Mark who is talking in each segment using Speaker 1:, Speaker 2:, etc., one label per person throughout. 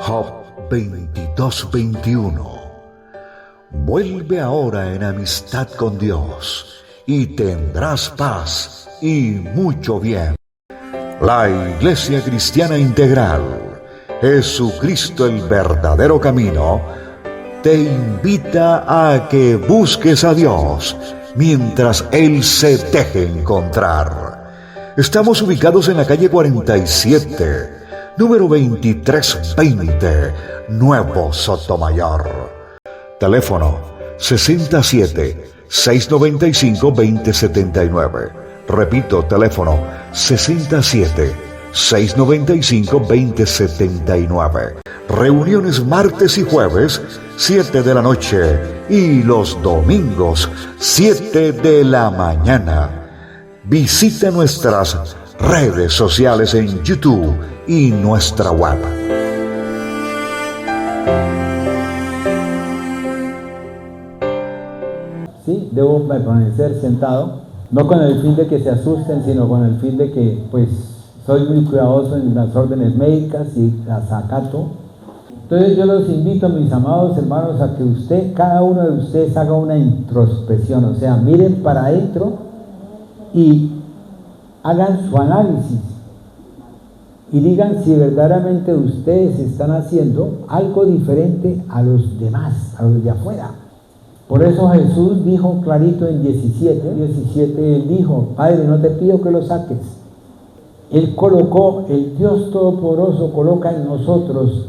Speaker 1: Job 22:21. Vuelve ahora en amistad con Dios y tendrás paz y mucho bien. La Iglesia Cristiana Integral, Jesucristo el verdadero camino, te invita a que busques a Dios mientras Él se deje encontrar. Estamos ubicados en la calle 47, número 2320, Nuevo Sotomayor. Teléfono 67-695-2079. Repito, teléfono 67-695-2079. Reuniones martes y jueves, 7 de la noche, y los domingos, 7 de la mañana. Visita nuestras redes sociales en YouTube y nuestra web.
Speaker 2: Sí, debo permanecer sentado, no con el fin de que se asusten, sino con el fin de que, pues, soy muy cuidadoso en las órdenes médicas y las acato. Entonces yo los invito, mis amados hermanos, a que cada uno de ustedes haga una introspección, o sea, miren para adentro y hagan su análisis y digan si verdaderamente ustedes están haciendo algo diferente a los demás, a los de afuera. Por eso Jesús dijo clarito en 17, Él dijo: Padre, no te pido que lo saques. Él colocó, el Dios Todopoderoso coloca en nosotros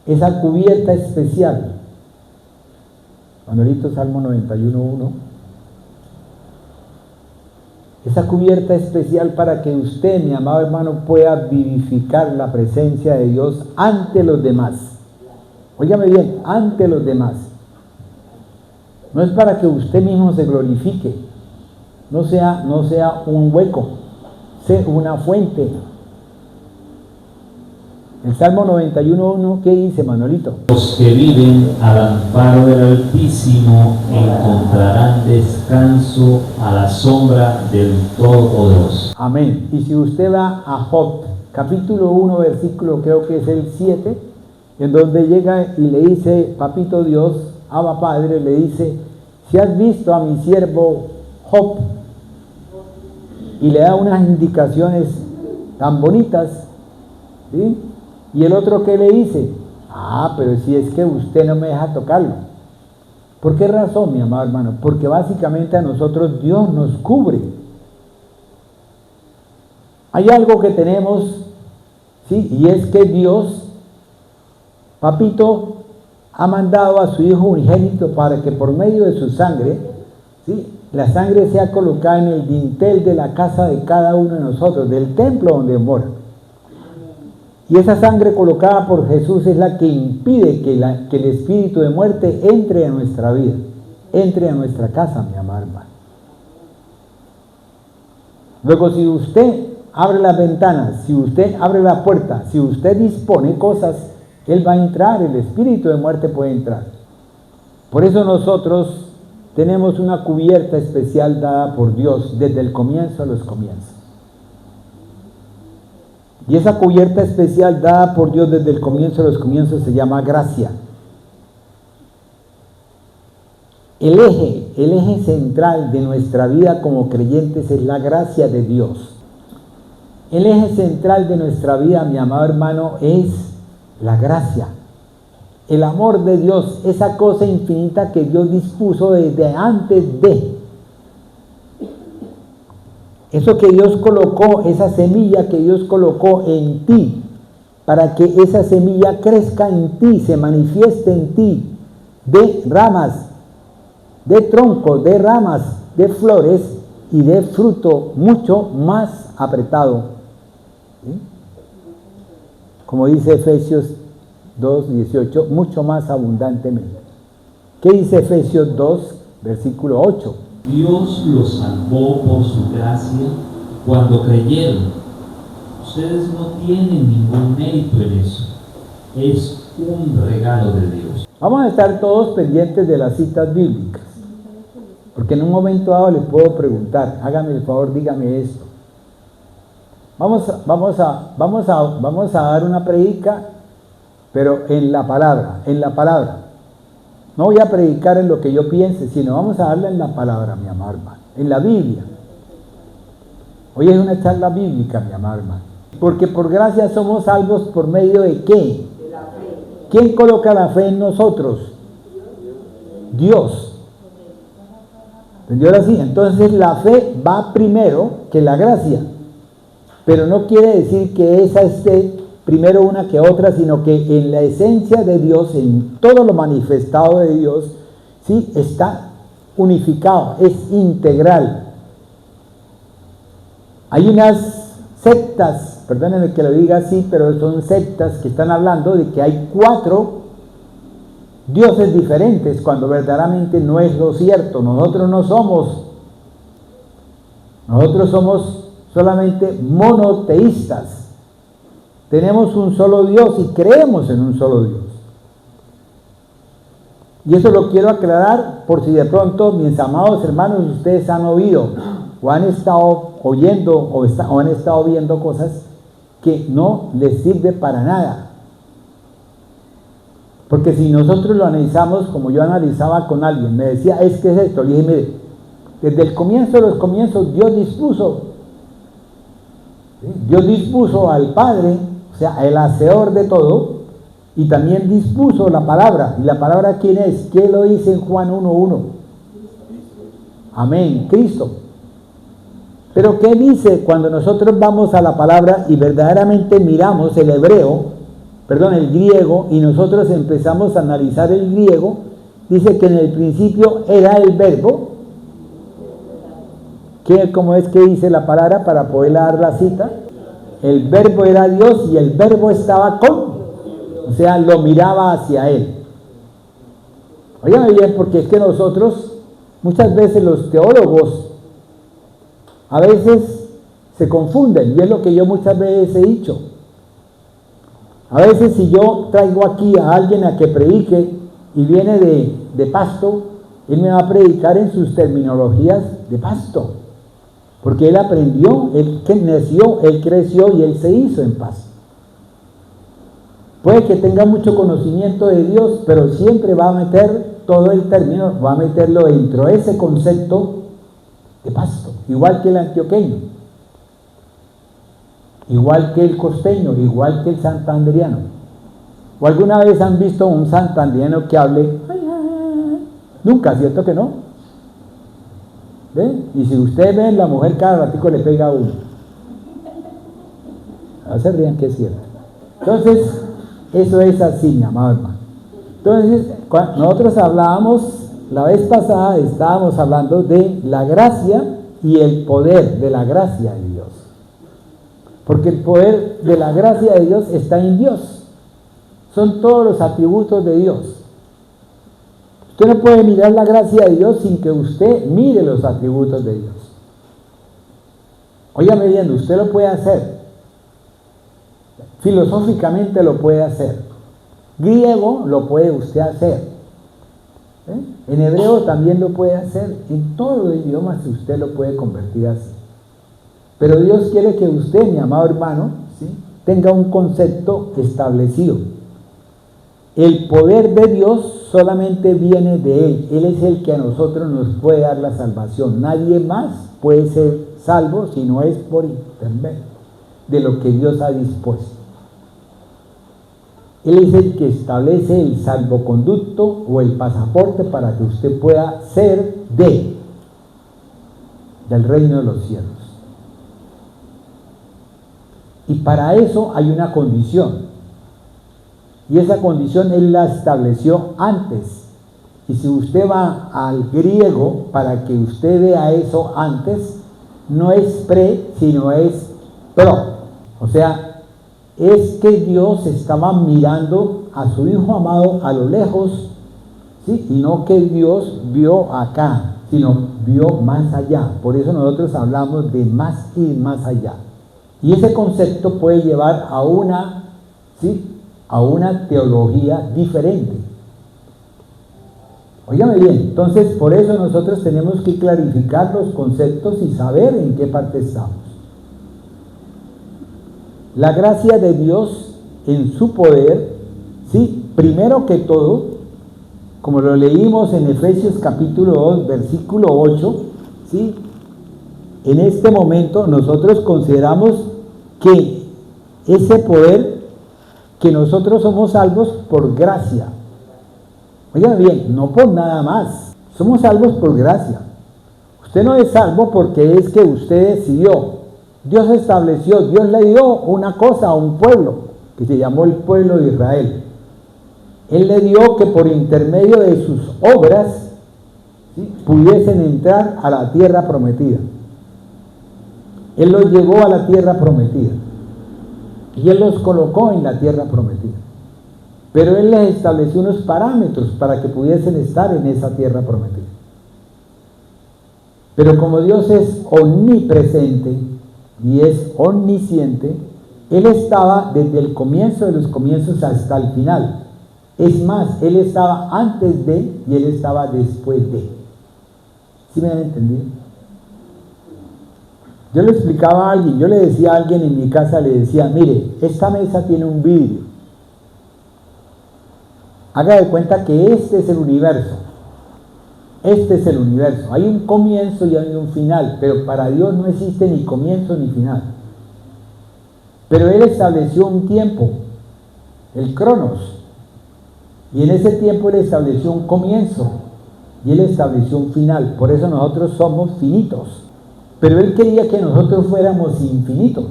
Speaker 2: esa cubierta especial. Manuelito, Salmo 91:1. Esa cubierta especial para que usted, mi amado hermano, pueda vivificar la presencia de Dios ante los demás. Óigame bien, ante los demás. No es para que usted mismo se glorifique, no sea un hueco, sea una fuente. El Salmo 91:1, ¿qué dice, Manuelito?
Speaker 3: Los que viven al amparo del Altísimo encontrarán descanso a la sombra del Todopoderoso.
Speaker 2: Amén. Y si usted va a Job, capítulo 1, versículo, creo que es el 7, en donde llega y le dice, Papito Dios, Abba Padre, le dice: si has visto a mi siervo Job, y le da unas indicaciones tan bonitas, ¿sí? Y el otro, ¿qué le dice? Pero si es que usted no me deja tocarlo. ¿Por qué razón, mi amado hermano? Porque básicamente a nosotros Dios nos cubre. Hay algo que tenemos, ¿sí? Y es que Dios, Papito, ha mandado a su Hijo unigénito para que por medio de su sangre, ¿sí?, la sangre sea colocada en el dintel de la casa de cada uno de nosotros, del templo donde mora. Y esa sangre colocada por Jesús es la que impide que el espíritu de muerte entre a nuestra vida, entre a nuestra casa, mi amado hermano. Luego, si usted abre las ventanas, si usted abre la puerta, si usted dispone cosas, Él va a entrar, el espíritu de muerte puede entrar. Por eso nosotros tenemos una cubierta especial dada por Dios desde el comienzo a los comienzos. Y esa cubierta especial dada por Dios desde el comienzo a los comienzos se llama gracia. El eje central de nuestra vida como creyentes es la gracia de Dios. El eje central de nuestra vida, mi amado hermano, es la gracia, el amor de Dios, esa cosa infinita que Dios dispuso desde antes de. Eso que Dios colocó, esa semilla que Dios colocó en ti, para que esa semilla crezca en ti, se manifieste en ti, de ramas, de troncos, de ramas, de flores y de fruto mucho más apretado. ¿Sí? Como dice Efesios 2:18, mucho más abundantemente. ¿Qué dice Efesios 2, versículo 8?
Speaker 3: Dios los salvó por su gracia cuando creyeron. Ustedes no tienen ningún mérito en eso. Es un regalo de Dios.
Speaker 2: Vamos a estar todos pendientes de las citas bíblicas, porque en un momento dado les puedo preguntar, hágame el favor, dígame esto. Vamos a dar una predica, pero en la palabra. No voy a predicar en lo que yo piense, sino vamos a darla en la palabra, mi amado hermano, en la Biblia. Hoy es una charla bíblica, mi amado hermano. Porque por gracia somos salvos por medio de ¿qué?
Speaker 4: De la fe.
Speaker 2: ¿Quién coloca la fe en nosotros? Dios. ¿Entendió ahora sí? Entonces la fe va primero que la gracia. Pero no quiere decir que esa esté primero una que otra, sino que en la esencia de Dios, en todo lo manifestado de Dios, sí, está unificado, es integral. Hay unas sectas, perdónenme que lo diga así, pero son sectas que están hablando de que hay 4 dioses diferentes, cuando verdaderamente no es lo cierto. Nosotros somos solamente monoteístas. Tenemos un solo Dios y creemos en un solo Dios. Y eso lo quiero aclarar por si de pronto, mis amados hermanos, ustedes han oído o han estado oyendo o han estado viendo cosas que no les sirve para nada. Porque si nosotros lo analizamos, como yo analizaba con alguien, me decía, es que es esto. Le dije, mire, desde el comienzo de los comienzos, Dios dispuso al Padre, o sea, el hacedor de todo, y también dispuso la palabra. ¿Y la palabra quién es? ¿Qué lo dice en Juan 1:1? Amén, Cristo. Pero ¿qué dice cuando nosotros vamos a la palabra y verdaderamente miramos el griego, y nosotros empezamos a analizar el griego? Dice que en el principio era el verbo. ¿Cómo es que dice la palabra para poder dar la cita? El verbo era Dios y el verbo estaba o sea, lo miraba hacia él. Óigame bien, porque es que nosotros, muchas veces los teólogos, a veces se confunden, y es lo que yo muchas veces he dicho. A veces si yo traigo aquí a alguien a que predique y viene de Pasto, él me va a predicar en sus terminologías de Pasto. Porque él aprendió, él nació, él creció y él se hizo en paz. Puede que tenga mucho conocimiento de Dios, pero siempre va a meter todo el término, va a meterlo dentro de ese concepto de Pasto, igual que el antioqueño, igual que el costeño, igual que el santandereano. ¿O alguna vez han visto un santandereano que hable? Nunca, ¿cierto que no? ¿Ven? Y si ustedes ven, la mujer cada ratico le pega a uno. No se rían, que es cierto. Entonces, eso es así, mi amado hermano. Entonces, nosotros hablábamos, la vez pasada estábamos hablando de la gracia y el poder de la gracia de Dios. Porque el poder de la gracia de Dios está en Dios. Son todos los atributos de Dios. Usted no puede mirar la gracia de Dios sin que usted mire los atributos de Dios. Óigame bien, usted lo puede hacer. Filosóficamente lo puede hacer. Griego lo puede usted hacer. En hebreo también lo puede hacer. En todos los idiomas usted lo puede convertir así. Pero Dios quiere que usted, mi amado hermano, ¿sí?, tenga un concepto establecido. El poder de Dios solamente viene de Él. Él es el que a nosotros nos puede dar la salvación. Nadie más puede ser salvo si no es por intermedio de lo que Dios ha dispuesto. Él es el que establece el salvoconducto o el pasaporte para que usted pueda ser del reino de los cielos. Y para eso hay una condición. Y esa condición Él la estableció antes. Y si usted va al griego para que usted vea eso antes, no es pre, sino es pro. O sea, es que Dios estaba mirando a su Hijo amado a lo lejos, ¿sí? Y no que Dios vio acá, sino vio más allá. Por eso nosotros hablamos de más y más allá. Y ese concepto puede llevar a una teología diferente. Óigame bien, entonces por eso nosotros tenemos que clarificar los conceptos y saber en qué parte estamos. La gracia de Dios en su poder, ¿sí? Primero que todo, como lo leímos en Efesios capítulo 2, versículo 8, ¿sí? En este momento nosotros consideramos que ese poder, que nosotros somos salvos por gracia. Oigan bien, no por nada más, somos salvos por gracia. Usted no es salvo porque es que usted decidió. Dios estableció, Dios le dio una cosa a un pueblo que se llamó el pueblo de Israel. Él le dio que por intermedio de sus obras, ¿sí?, pudiesen entrar a la tierra prometida. Él los llevó a la tierra prometida y Él los colocó en la tierra prometida. Pero Él les estableció unos parámetros para que pudiesen estar en esa tierra prometida. Pero como Dios es omnipresente y es omnisciente, Él estaba desde el comienzo de los comienzos hasta el final. Es más, Él estaba antes de y Él estaba después de. ¿Sí me han entendido? Yo le explicaba a alguien, yo le decía a alguien en mi casa, le decía, mire, esta mesa tiene un vidrio. Haga de cuenta que este es el universo. Este es el universo. Hay un comienzo y hay un final, pero para Dios no existe ni comienzo ni final. Pero Él estableció un tiempo, el Cronos, y en ese tiempo Él estableció un comienzo y Él estableció un final. Por eso nosotros somos finitos. Pero Él quería que nosotros fuéramos infinitos.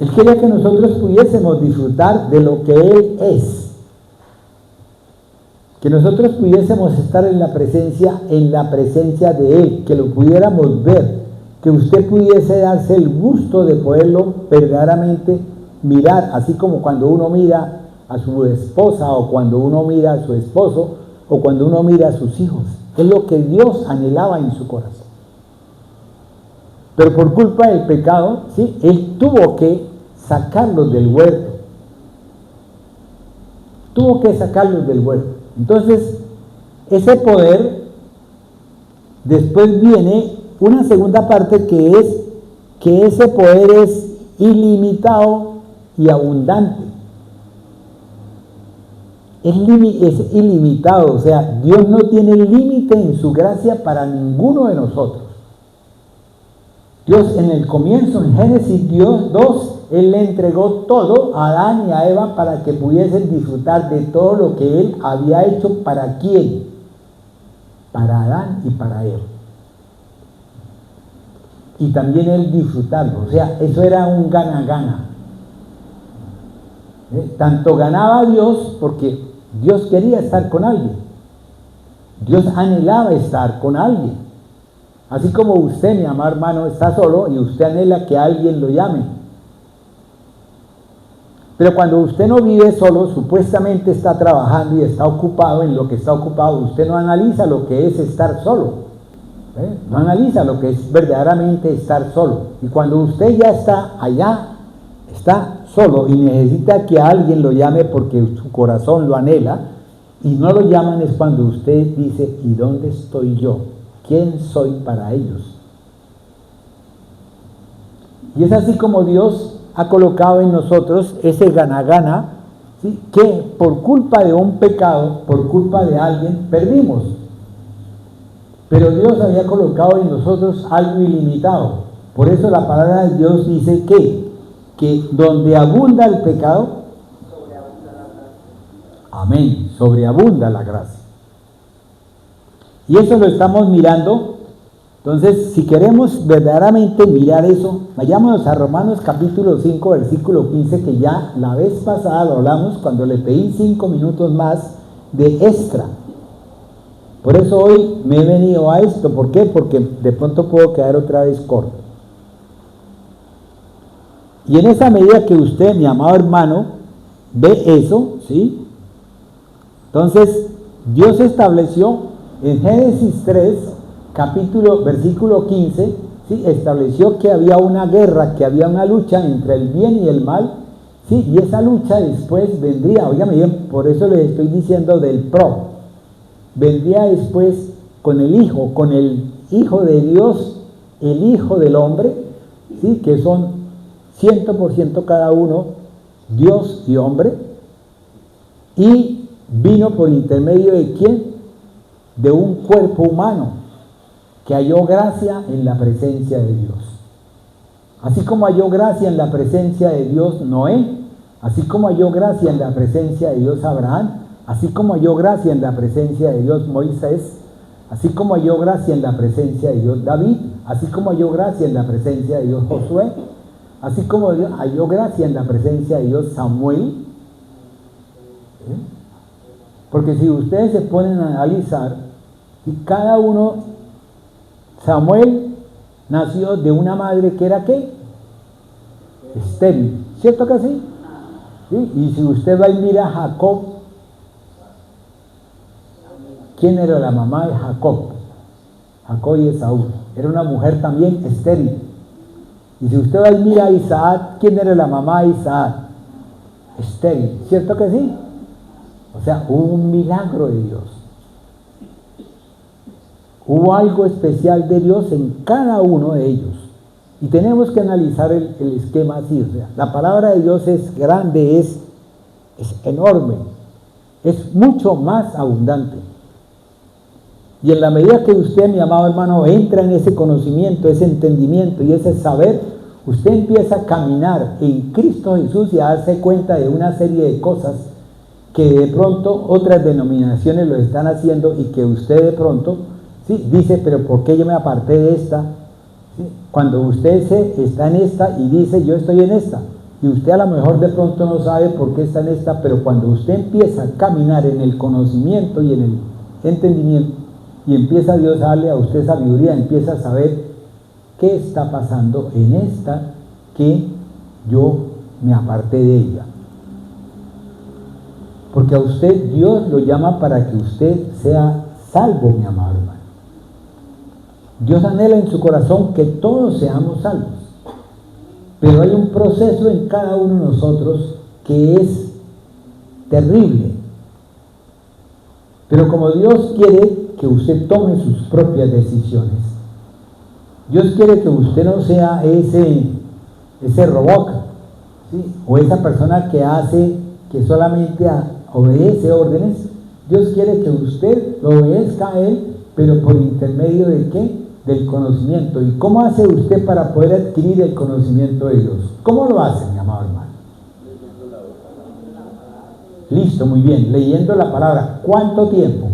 Speaker 2: Él quería que nosotros pudiésemos disfrutar de lo que Él es. Que nosotros pudiésemos estar en la presencia de Él, que lo pudiéramos ver, que usted pudiese darse el gusto de poderlo verdaderamente mirar, así como cuando uno mira a su esposa, o cuando uno mira a su esposo, o cuando uno mira a sus hijos. Es lo que Dios anhelaba en su corazón. Pero por culpa del pecado, ¿sí?, Él tuvo que sacarlos del huerto. Tuvo que sacarlos del huerto. Entonces, ese poder, después viene una segunda parte que es que ese poder es ilimitado y abundante. Es ilimitado, o sea, Dios no tiene límite en su gracia para ninguno de nosotros. Dios en el comienzo, en Génesis 2, Él le entregó todo a Adán y a Eva para que pudiesen disfrutar de todo lo que Él había hecho. ¿Para quién? Para Adán y para Eva. Y también Él disfrutarlo, o sea, eso era un gana-gana. Tanto ganaba Dios porque Dios quería estar con alguien. Dios anhelaba estar con alguien. Así como usted, mi amado hermano, está solo y usted anhela que alguien lo llame. Pero cuando usted no vive solo, supuestamente está trabajando y está ocupado en lo que está ocupado. Usted no analiza lo que es estar solo. No analiza lo que es verdaderamente estar solo. Y cuando usted ya está allá, está solo y necesita que alguien lo llame porque su corazón lo anhela, y no lo llaman, es cuando usted dice, ¿y dónde estoy yo? ¿Quién soy para ellos? Y es así como Dios ha colocado en nosotros ese gana-gana, ¿sí?, que por culpa de un pecado, por culpa de alguien, perdimos. Pero Dios había colocado en nosotros algo ilimitado. Por eso la palabra de Dios dice que donde abunda el pecado, sobreabunda la gracia. Amén, sobreabunda la gracia. Y eso lo estamos mirando. Entonces, si queremos verdaderamente mirar eso, vayámonos a Romanos capítulo 5, versículo 15, que ya la vez pasada lo hablamos cuando le pedí 5 minutos más de extra. Por eso hoy me he venido a esto. ¿Por qué? Porque de pronto puedo quedar otra vez corto. Y en esa medida que usted, mi amado hermano, ve eso, ¿sí? Entonces, Dios estableció en Génesis 3, versículo 15, ¿sí?, estableció que había una guerra, que había una lucha entre el bien y el mal, ¿sí? Y esa lucha después vendría, óigame bien, por eso les estoy diciendo del pro, vendría después con el Hijo de Dios, el Hijo del hombre, ¿sí?, que son 100% cada uno, Dios y hombre, y vino por intermedio de ¿quién? De un cuerpo humano que halló gracia en la presencia de Dios. Así como halló gracia en la presencia de Dios Noé, así como halló gracia en la presencia de Dios Abraham, así como halló gracia en la presencia de Dios Moisés, así como halló gracia en la presencia de Dios David, así como halló gracia en la presencia de Dios Josué, así como halló gracia en la presencia de Dios Samuel. Porque si ustedes se ponen a analizar, y cada uno, Samuel nació de una madre que era ¿qué? Estéril, ¿cierto que sí? ¿Sí? Y si usted va y mira a Jacob, ¿quién era la mamá de Jacob? Jacob y Esaú. Era una mujer también estéril. Y si usted va y mira a Isaac, ¿quién era la mamá de Isaac? Estéril, ¿cierto que sí? O sea, hubo un milagro de Dios. Hubo algo especial de Dios en cada uno de ellos. Y tenemos que analizar el esquema así. O sea, la palabra de Dios es grande, es enorme, es mucho más abundante. Y en la medida que usted, mi amado hermano, entra en ese conocimiento, ese entendimiento y ese saber, usted empieza a caminar en Cristo Jesús y a darse cuenta de una serie de cosas que de pronto otras denominaciones lo están haciendo y que usted de pronto ¿sí? Dice, pero ¿por qué yo me aparté de esta? ¿Sí? Cuando usted está en esta y dice, yo estoy en esta, y usted a lo mejor de pronto no sabe por qué está en esta, pero cuando usted empieza a caminar en el conocimiento y en el entendimiento, y empieza Dios a darle a usted sabiduría, empieza a saber qué está pasando en esta que yo me aparté de ella. Porque a usted Dios lo llama para que usted sea salvo, mi amado hermano. Dios anhela en su corazón que todos seamos salvos. Pero hay un proceso en cada uno de nosotros que es terrible. Pero como Dios quiere que usted tome sus propias decisiones, Dios quiere que usted no sea ese robot, ¿sí? O esa persona que solamente obedece órdenes. Dios quiere que usted lo obedezca a Él, pero por intermedio de ¿qué? Del conocimiento. ¿Y cómo hace usted para poder adquirir el conocimiento de Dios? ¿Cómo lo hace, mi amado hermano? Listo, muy bien, leyendo la palabra. ¿Cuánto tiempo?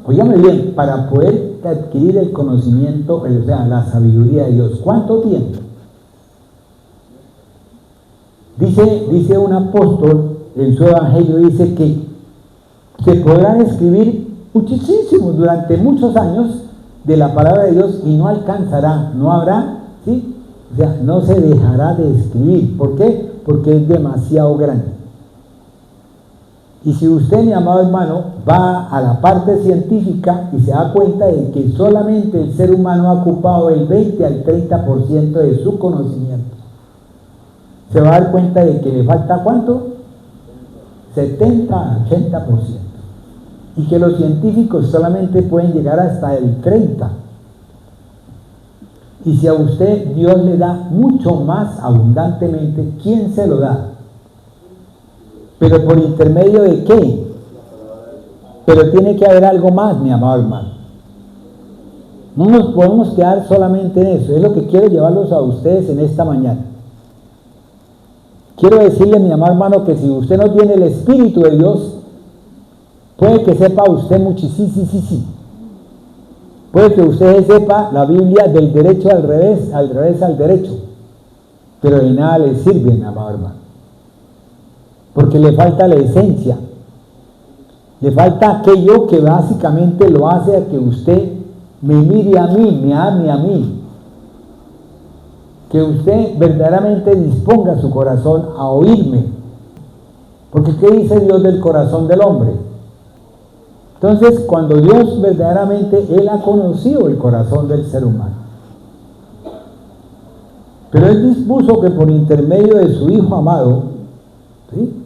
Speaker 2: Óigame bien, para poder adquirir el conocimiento, o sea, la sabiduría de Dios, ¿cuánto tiempo? Dice un apóstol en su evangelio, dice que se podrán escribir muchísimos durante muchos años de la palabra de Dios y no alcanzará, no habrá, ¿sí? O sea, no se dejará de escribir. ¿Por qué? Porque es demasiado grande. Y si usted, mi amado hermano, va a la parte científica y se da cuenta de que solamente el ser humano ha ocupado el 20 al 30% de su conocimiento, se va a dar cuenta de que le falta ¿cuánto? 70 a 80%. Y que los científicos solamente pueden llegar hasta el 30%. Y si a usted Dios le da mucho más abundantemente, ¿quién se lo da? ¿Pero por intermedio de qué? Pero tiene que haber algo más, mi amado hermano. No nos podemos quedar solamente en eso. Es lo que quiero llevarlos a ustedes en esta mañana. Quiero decirle, mi amado hermano, que si usted no tiene el Espíritu de Dios, puede que sepa usted muchísimo. Puede que usted sepa la Biblia del derecho al revés al derecho, pero de nada le sirve, mi amado hermano, porque le falta la esencia, le falta aquello que básicamente lo hace a que usted me mire a mí, me ame a mí, que usted verdaderamente disponga su corazón a oírme, porque ¿qué dice Dios del corazón del hombre? Entonces, cuando Dios verdaderamente, Él ha conocido el corazón del ser humano, pero Él dispuso que por intermedio de su Hijo amado, ¿sí?,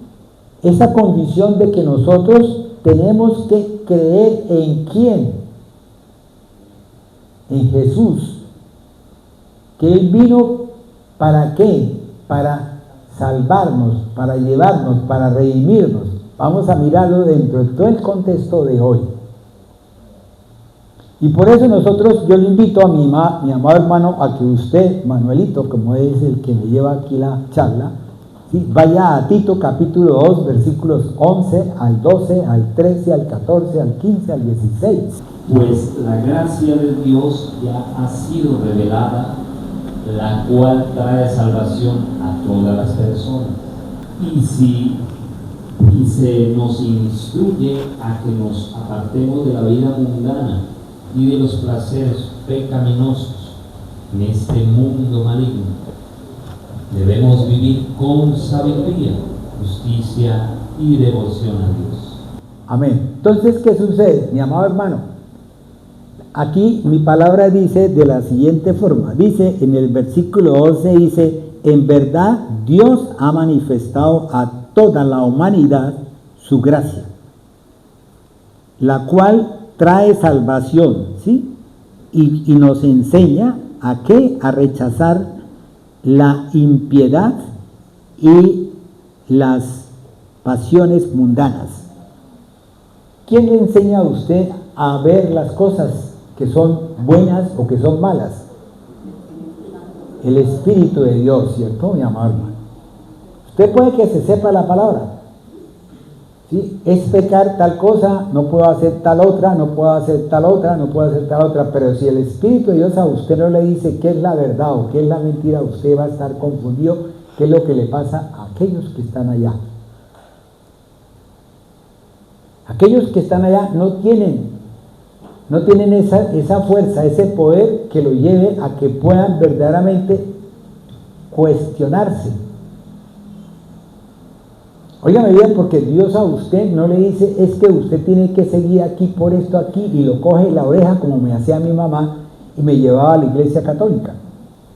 Speaker 2: esa condición de que nosotros tenemos que creer en ¿quién? En Jesús, que Él vino ¿Para qué? Para salvarnos, para llevarnos, para redimirnos. Vamos a mirarlo dentro de todo el contexto de hoy. Y por eso yo le invito a mi amado hermano a que usted, Manuelito, como es el que me lleva aquí la charla, ¿sí?, vaya a Tito capítulo 2, versículos 11 al 12, al 13, al 14, al 15, al 16.
Speaker 3: Pues la gracia de Dios ya ha sido revelada, la cual trae salvación a todas las personas. Y se nos instruye a que nos apartemos de la vida mundana y de los placeres pecaminosos en este mundo maligno. Debemos vivir con sabiduría, justicia y devoción a Dios.
Speaker 2: Amén. Entonces, ¿qué sucede, mi amado hermano? Aquí mi palabra dice de la siguiente forma. Dice en el versículo 11, dice: en verdad Dios ha manifestado a toda la humanidad su gracia, la cual trae salvación, ¿sí? Y nos enseña a qué, a rechazar la impiedad y las pasiones mundanas. ¿Quién le enseña a usted a ver las cosas que son buenas o que son malas? El Espíritu de Dios, ¿cierto, mi amado hermano? Usted puede que se sepa la palabra, ¿sí? Es pecar tal cosa, no puedo hacer tal otra, no puedo hacer tal otra, no puedo hacer tal otra, pero si el Espíritu de Dios a usted no le dice qué es la verdad o qué es la mentira, usted va a estar confundido. ¿Qué es lo que le pasa a aquellos que están allá? Aquellos que están allá no tienen esa fuerza, ese poder que lo lleve a que puedan verdaderamente cuestionarse. Óigame bien, porque Dios a usted no le dice: es que usted tiene que seguir aquí por esto aquí, y lo coge la oreja como me hacía mi mamá y me llevaba a la iglesia católica,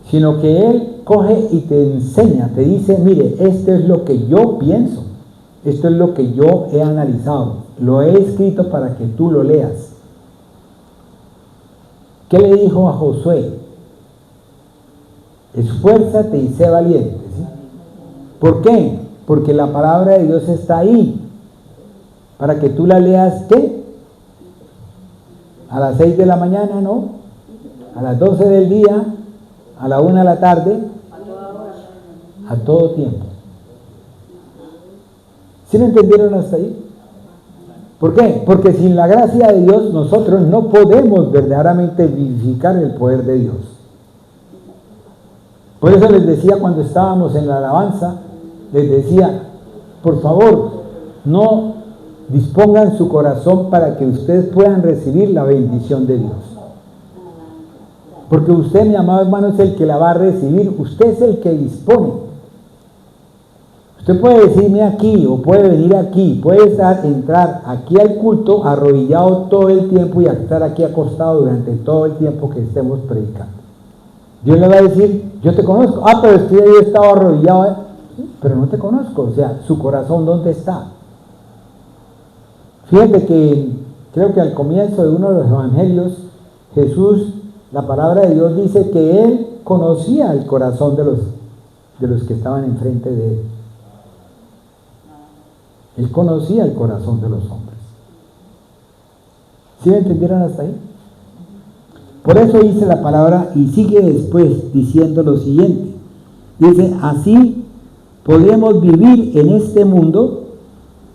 Speaker 2: sino que Él coge y te enseña, te dice: mire, esto es lo que yo pienso, esto es lo que yo he analizado, lo he escrito para que tú lo leas. ¿Qué le dijo a Josué? Esfuérzate y sé valiente, ¿sí? ¿Por qué? Porque la palabra de Dios está ahí, para que tú la leas, ¿qué? A las 6 de la mañana, ¿no? A las 12 del día, a la 1 de la tarde, a todo tiempo. ¿Sí me entendieron hasta ahí? ¿Por qué? Porque sin la gracia de Dios nosotros no podemos verdaderamente vivificar el poder de Dios. Por eso les decía cuando estábamos en la alabanza, les decía: por favor, no dispongan su corazón para que ustedes puedan recibir la bendición de Dios. Porque usted, mi amado hermano, es el que la va a recibir, usted es el que dispone. Usted puede decirme aquí, o puede venir aquí, puede entrar aquí al culto arrodillado todo el tiempo y estar aquí acostado durante todo el tiempo que estemos predicando. Dios le va a decir: yo te conozco. Ah, pero usted ahí estaba arrodillado, ¿eh? Sí, pero no te conozco. O sea, su corazón, ¿dónde está? Fíjate que creo que al comienzo de uno de los evangelios, Jesús, la palabra de Dios dice que Él conocía el corazón de los que estaban enfrente de Él. Él conocía el corazón de los hombres. ¿Sí me entendieron hasta ahí? Por eso dice la palabra, y sigue después diciendo lo siguiente. Dice: así podremos vivir en este mundo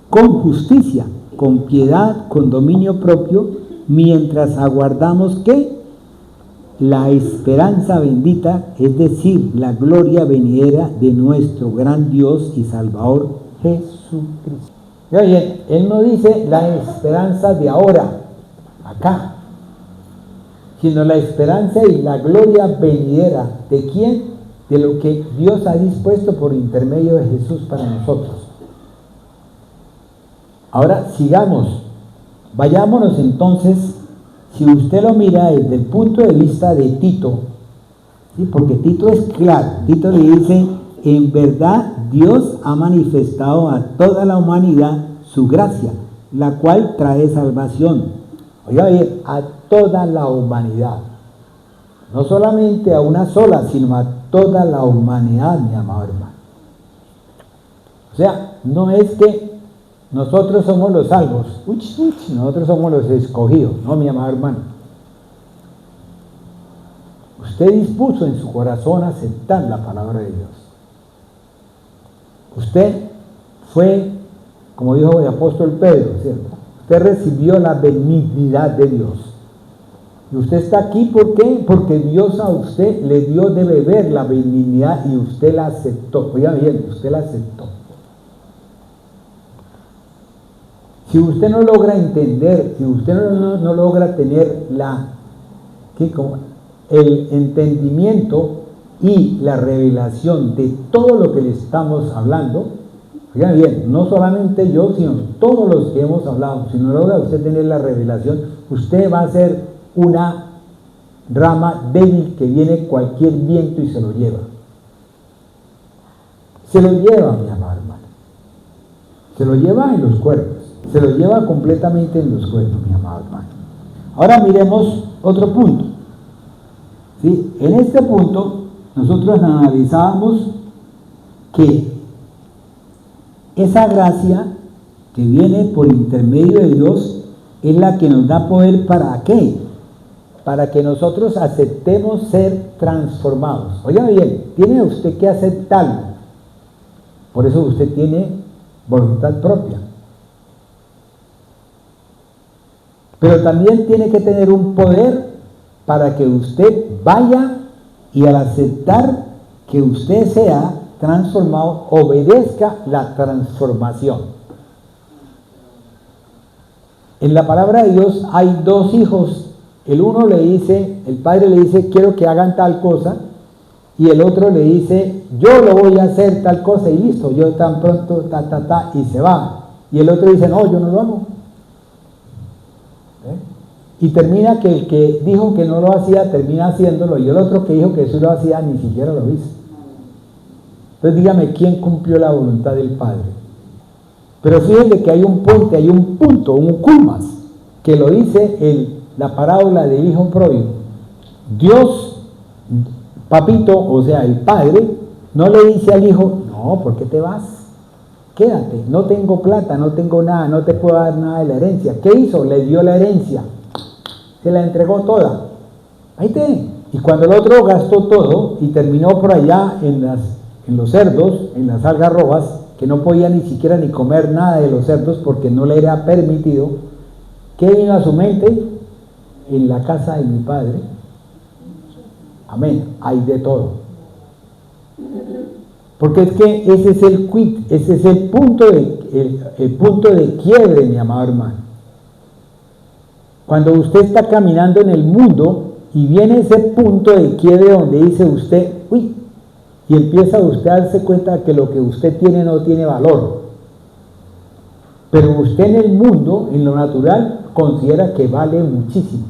Speaker 2: con justicia, con piedad, con dominio propio, mientras aguardamos que la esperanza bendita, es decir, la gloria venidera de nuestro gran Dios y Salvador Jesucristo. Y oye, Él no dice la esperanza de ahora, acá, sino la esperanza y la gloria venidera. ¿De quién? De lo que Dios ha dispuesto por intermedio de Jesús para nosotros. Ahora sigamos, vayámonos entonces, si usted lo mira desde el punto de vista de Tito, ¿sí? Porque Tito es claro. Tito le dice: en verdad Dios ha manifestado a toda la humanidad su gracia, la cual trae salvación. Oiga bien, a toda la humanidad, no solamente a una sola, sino a toda la humanidad, mi amado hermano. O sea, no es que nosotros somos los salvos, nosotros somos los escogidos, no, mi amado hermano. Usted dispuso en su corazón aceptar la palabra de Dios. Usted fue, como dijo el apóstol Pedro, ¿cierto? Usted recibió la benignidad de Dios. Y usted está aquí, ¿por qué? Porque Dios a usted le dio de beber la benignidad y usted la aceptó. Oiga bien, usted la aceptó. Si usted no logra entender, si usted no logra tener el entendimiento y la revelación de todo lo que le estamos hablando, oigan bien, no solamente yo, sino todos los que hemos hablado, si no logra usted tener la revelación, usted va a ser una rama débil que viene cualquier viento y se lo lleva. Se lo lleva, mi amado hermano. Se lo lleva en los cuerpos. Se lo lleva completamente en los cuerpos, mi amado hermano. Ahora miremos otro punto. ¿Sí? En este punto, nosotros analizábamos que esa gracia que viene por intermedio de Dios es la que nos da poder. ¿Para qué? Para que nosotros aceptemos ser transformados. Oiga bien, tiene usted que aceptarlo. Por eso usted tiene voluntad propia. Pero también tiene que tener un poder para que usted vaya y al aceptar que usted sea transformado, obedezca la transformación. En la palabra de Dios hay dos hijos. El uno le dice, el padre le dice, quiero que hagan tal cosa, y el otro le dice, yo lo voy a hacer tal cosa, y listo, yo tan pronto, y se va. Y el otro dice, no, yo no lo hago. Y termina que el que dijo que no lo hacía, termina haciéndolo, y el otro que dijo que sí lo hacía, ni siquiera lo hizo. Entonces dígame, ¿quién cumplió la voluntad del Padre? Pero fíjense que hay un puente, hay un punto, un culmas, que lo dice la parábola del hijo pródigo. Dios, papito, o sea, el padre, no le dice al hijo, no, ¿por qué te vas? Quédate, no tengo plata, no tengo nada, no te puedo dar nada de la herencia. ¿Qué hizo? Le dio la herencia, se la entregó toda. Ahí te. Y cuando el otro gastó todo y terminó por allá en los cerdos, en las algarrobas, que no podía ni siquiera ni comer nada de los cerdos porque no le era permitido, ¿qué vino a su mente? En la casa de mi padre, amén, hay de todo. Porque es que ese es el quid, ese es el punto de quiebre, mi amado hermano. Cuando usted está caminando en el mundo y viene ese punto de quiebre donde dice usted, uy, y empieza usted a darse cuenta que lo que usted tiene no tiene valor. Pero usted en el mundo, en lo natural, considera que vale muchísimo.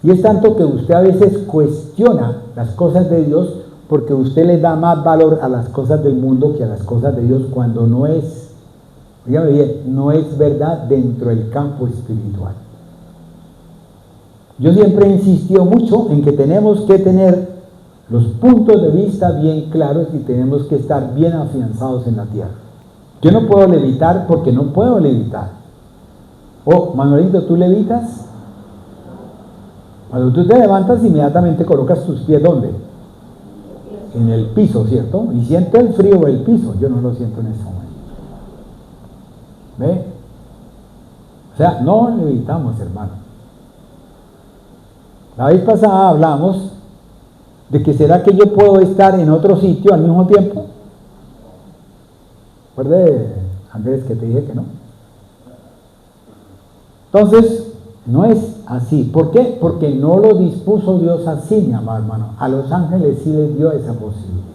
Speaker 2: Y es tanto que usted a veces cuestiona las cosas de Dios porque usted le da más valor a las cosas del mundo que a las cosas de Dios cuando no es, dígame bien, no es verdad dentro del campo espiritual. Yo siempre he insistido mucho en que tenemos que tener los puntos de vista bien claros y tenemos que estar bien afianzados en la tierra. Yo no puedo levitar porque no puedo levitar. Oh, Manuelito, ¿tú levitas? Cuando tú te levantas, inmediatamente colocas tus pies ¿dónde? En el piso, ¿cierto? Y siente el frío del piso. Yo no lo siento en ese momento. ¿Ve? O sea, no levitamos, hermano. La vez pasada hablamos de que será que yo puedo estar en otro sitio al mismo tiempo. ¿Recuerde, Andrés, que te dije que no? Entonces, no es así. ¿Por qué? Porque no lo dispuso Dios así, mi amado hermano. A los ángeles sí les dio esa posibilidad.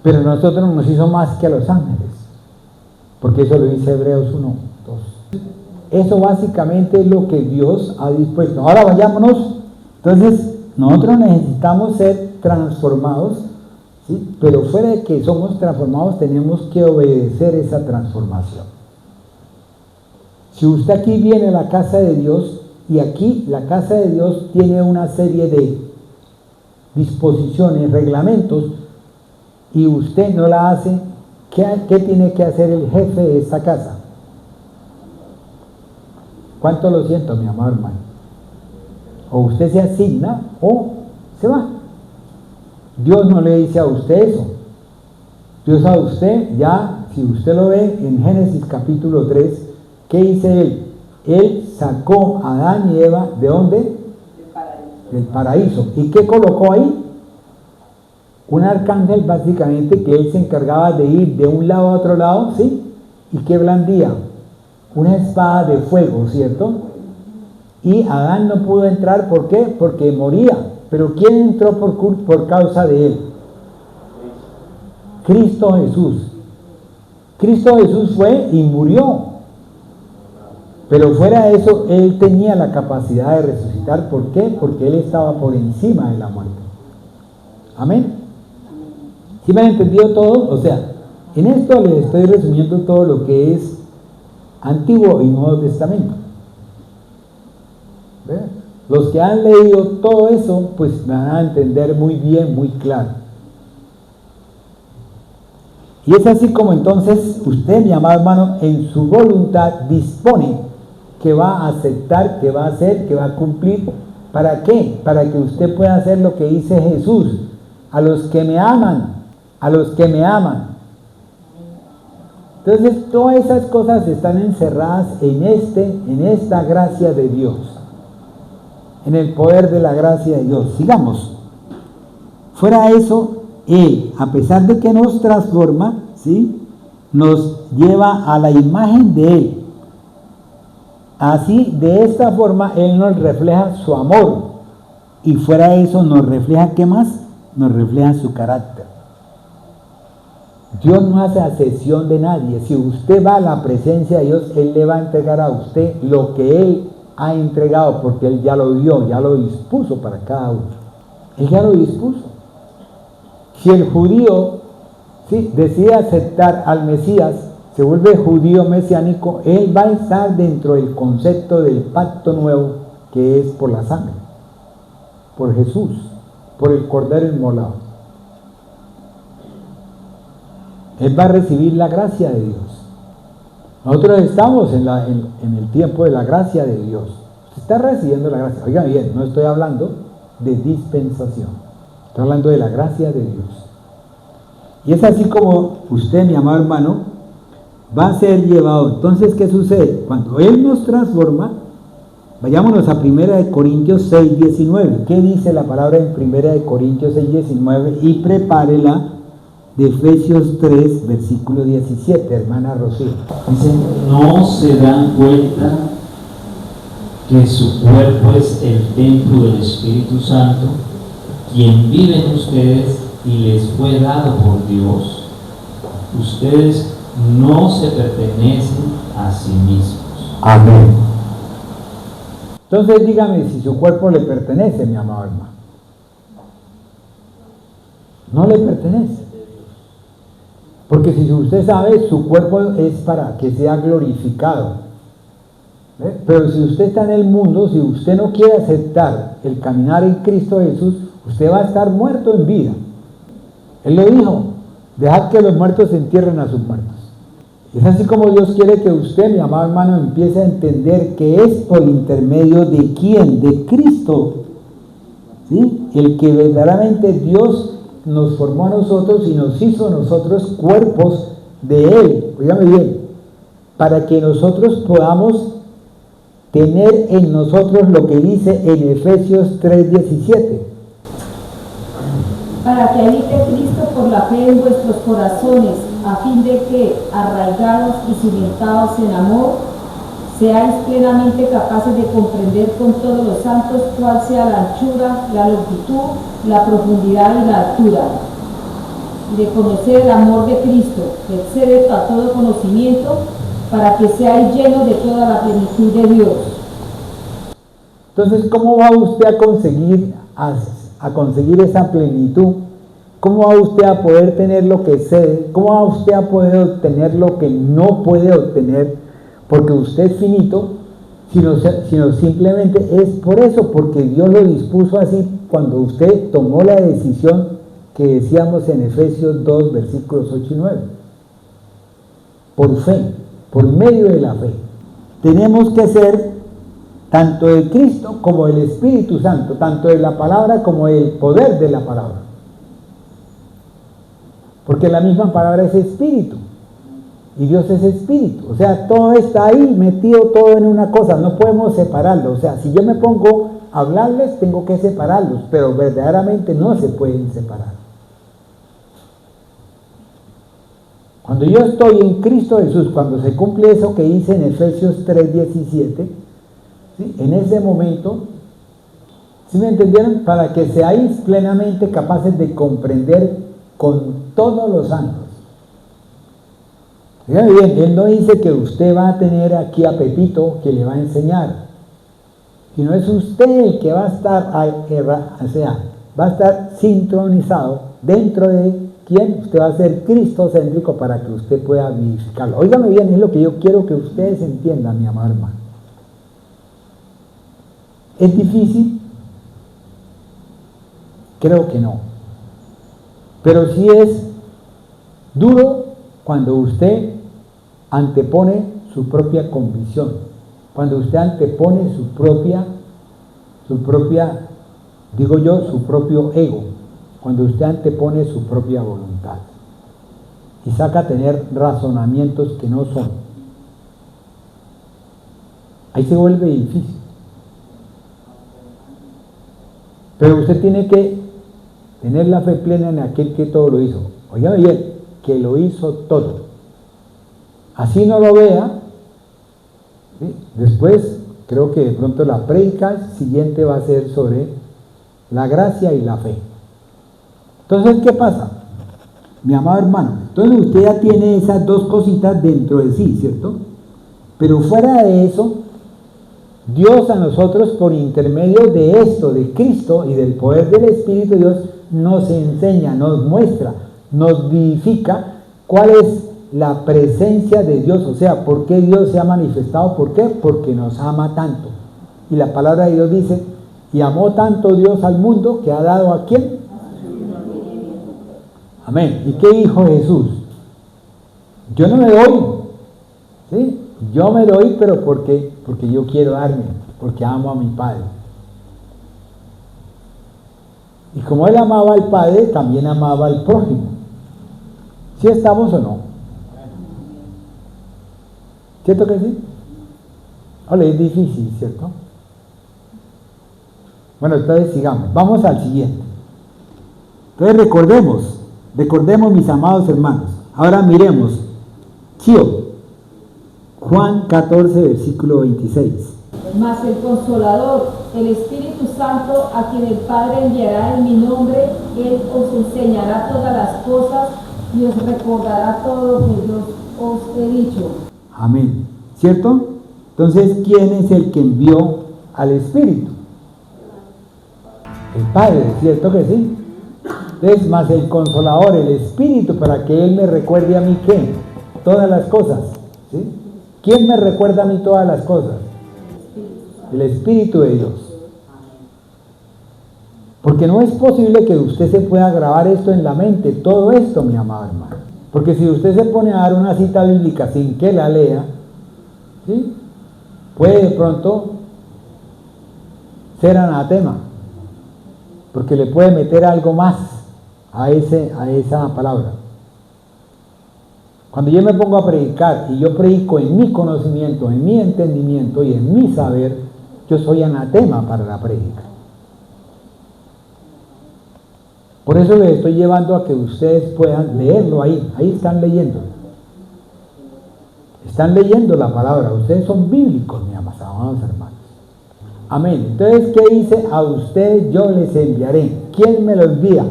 Speaker 2: Pero a nosotros nos hizo más que a los ángeles. Porque eso lo dice Hebreos 1, 2. Eso básicamente es lo que Dios ha dispuesto. Ahora vayámonos. Entonces, nosotros necesitamos ser transformados, ¿sí? Pero fuera de que somos transformados, tenemos que obedecer esa transformación. Si usted aquí viene a la casa de Dios, Y aquí la casa de Dios tiene una serie de disposiciones, reglamentos, y usted no la hace. ¿Qué tiene que hacer el jefe de esta casa? ¿Cuánto lo siento, mi amado hermano? O usted se asigna o se va. Dios no le dice a usted eso. Dios a usted, ya, si usted lo ve en Génesis capítulo 3, ¿qué dice él? Él sacó a Adán y Eva, ¿de dónde? Del paraíso. ¿Y qué colocó ahí? Un arcángel, básicamente, que él se encargaba de ir de un lado a otro lado, ¿sí? ¿Y qué blandía? Una espada de fuego, ¿cierto? Y Adán no pudo entrar, ¿por qué? Porque moría. Pero ¿quién entró por causa de él? Cristo Jesús. Cristo Jesús fue y murió. Pero fuera de eso, él tenía la capacidad de resucitar. ¿Por qué? Porque él estaba por encima de la muerte. Amén. ¿Sí me han entendido todo? O sea, en esto les estoy resumiendo todo lo que es Antiguo y Nuevo Testamento. ¿Ve? Los que han leído todo eso, pues me van a entender muy bien, muy claro. Y es así como entonces usted, mi amado hermano, en su voluntad dispone que va a aceptar, que va a hacer, que va a cumplir. ¿Para qué? Para que usted pueda hacer lo que dice Jesús: a los que me aman, a los que me aman. Entonces todas esas cosas están encerradas en esta gracia de Dios, en el poder de la gracia de Dios. Sigamos. Fuera de eso, Él, a pesar de que nos transforma, ¿sí?, nos lleva a la imagen de Él. Así, de esta forma, Él nos refleja su amor. Y fuera de eso, nos refleja, ¿qué más? Nos refleja su carácter. Dios no hace acepción de nadie. Si usted va a la presencia de Dios, Él le va a entregar a usted lo que Él ha entregado, porque Él ya lo dio, ya lo dispuso para cada uno. Él ya lo dispuso. Si el judío, ¿sí?, decide aceptar al Mesías, se vuelve judío mesiánico, él va a estar dentro del concepto del pacto nuevo, que es por la sangre, por Jesús, por el Cordero inmolado. Él va a recibir la gracia de Dios. Nosotros estamos en el tiempo de la gracia de Dios. Usted está recibiendo la gracia. Oiga bien, no estoy hablando de dispensación, estoy hablando de la gracia de Dios. Y es así como usted, mi amado hermano, va a ser llevado. Entonces, ¿qué sucede? Cuando Él nos transforma, vayámonos a 1 Corintios 6:19. ¿Qué dice la palabra en 1 Corintios 6:19? Y prepárela, de Efesios 3, versículo 17, hermana Rocío.
Speaker 3: Dice, ¿no se dan cuenta que su cuerpo es el templo del Espíritu Santo, quien vive en ustedes y les fue dado por Dios? Ustedes no se pertenecen a sí mismos.
Speaker 2: Amén. Entonces dígame si su cuerpo le pertenece, mi amado hermano. No le pertenece. Porque si usted sabe, su cuerpo es para que sea glorificado. ¿Ve? Pero si usted está en el mundo, si usted no quiere aceptar el caminar en Cristo Jesús, usted va a estar muerto en vida. Él lo dijo: dejad que los muertos se entierren a sus muertos. Es así como Dios quiere que usted, mi amado hermano, empiece a entender que es por intermedio de quién, de Cristo, ¿sí?, el que verdaderamente Dios nos formó a nosotros y nos hizo a nosotros cuerpos de Él. Óigame bien, para que nosotros podamos tener en nosotros lo que dice en Efesios 3:17.
Speaker 4: Para que habite Cristo por la fe en vuestros corazones, a fin de que, arraigados y cimentados en amor, seáis plenamente capaces de comprender con todos los santos cuál sea la anchura, la longitud, la profundidad y la altura, y de conocer el amor de Cristo, que excede a todo conocimiento, para que seáis llenos de toda la plenitud de Dios.
Speaker 2: Entonces, ¿cómo va usted a conseguir esa plenitud? ¿Cómo va usted a poder tener lo que excede? ¿Cómo va usted a poder obtener lo que no puede obtener? Porque usted es finito sino simplemente es por eso, porque Dios lo dispuso así cuando usted tomó la decisión que decíamos en Efesios 2, versículos 8 y 9. Por fe, por medio de la fe. Tenemos que ser tanto de Cristo como del Espíritu Santo, tanto de la palabra como del poder de la palabra. Porque la misma palabra es espíritu. Y Dios es espíritu, o sea, todo está ahí metido todo en una cosa, no podemos separarlo. O sea, si yo me pongo a hablarles, tengo que separarlos, pero verdaderamente no se pueden separar. Cuando yo estoy en Cristo Jesús, cuando se cumple eso que dice en Efesios 3:17, ¿sí? En ese momento, ¿sí me entendieron? Para que seáis plenamente capaces de comprender con todos los santos. Fíjate bien, él no dice que usted va a tener aquí a Pepito que le va a enseñar, sino es usted el que va a estar, va a estar sincronizado dentro de quién. Usted va a ser cristocéntrico para que usted pueda vivificarlo. Óigame bien, es lo que yo quiero que ustedes entiendan, mi amado hermano. ¿Es difícil? Creo que no. Pero sí es duro cuando usted antepone su propia convicción, cuando usted antepone su propio ego, cuando usted antepone su propia voluntad y saca a tener razonamientos que no son. Ahí se vuelve difícil. Pero usted tiene que tener la fe plena en aquel que todo lo hizo. Oiga bien, que lo hizo todo. Así no lo vea, ¿sí? Después creo que de pronto la prédica siguiente va a ser sobre la gracia y la fe. Entonces, ¿qué pasa? Mi amado hermano, entonces usted ya tiene esas dos cositas dentro de sí, ¿cierto? Pero fuera de eso, Dios a nosotros, por intermedio de esto, de Cristo y del poder del Espíritu de Dios, nos enseña, nos muestra, nos vivifica cuál es la presencia de Dios, o sea, por qué Dios se ha manifestado. ¿Por qué? Porque nos ama tanto. Y la palabra de Dios dice, y amó tanto Dios al mundo que ha dado ¿a quién? Amén. ¿Y qué dijo Jesús? Yo no me doy, ¿sí? Yo me doy, pero porque yo quiero darme, porque amo a mi Padre. Y como Él amaba al Padre, también amaba al prójimo. ¿Sí estamos o no? ¿Cierto que sí? Hola, es difícil, ¿cierto? Bueno, entonces sigamos. Vamos al siguiente. Entonces recordemos mis amados hermanos. Ahora miremos. Chío. Juan 14, versículo 26.
Speaker 4: Mas el Consolador, el Espíritu Santo, a quien el Padre enviará en mi nombre, Él os enseñará todas las cosas y os recordará todo lo que yo os he dicho.
Speaker 2: Amén. ¿Cierto? Entonces, ¿quién es el que envió al Espíritu? El Padre, ¿cierto que sí? Entonces, más el Consolador, el Espíritu, para que Él me recuerde a mí ¿qué? Todas las cosas. ¿Sí? ¿Quién me recuerda a mí todas las cosas? El Espíritu de Dios. Porque no es posible que usted se pueda grabar esto en la mente, todo esto, mi amado hermano. Porque si usted se pone a dar una cita bíblica sin que la lea, ¿sí? Puede de pronto ser anatema, porque le puede meter algo más a esa palabra. Cuando yo me pongo a predicar y yo predico en mi conocimiento, en mi entendimiento y en mi saber, yo soy anatema para la prédica. Por eso les estoy llevando a que ustedes puedan leerlo ahí. Ahí están leyendo. Están leyendo la palabra. Ustedes son bíblicos, mis amados hermanos. Amén. Entonces, ¿qué dice? A ustedes yo les enviaré. ¿Quién me lo envía?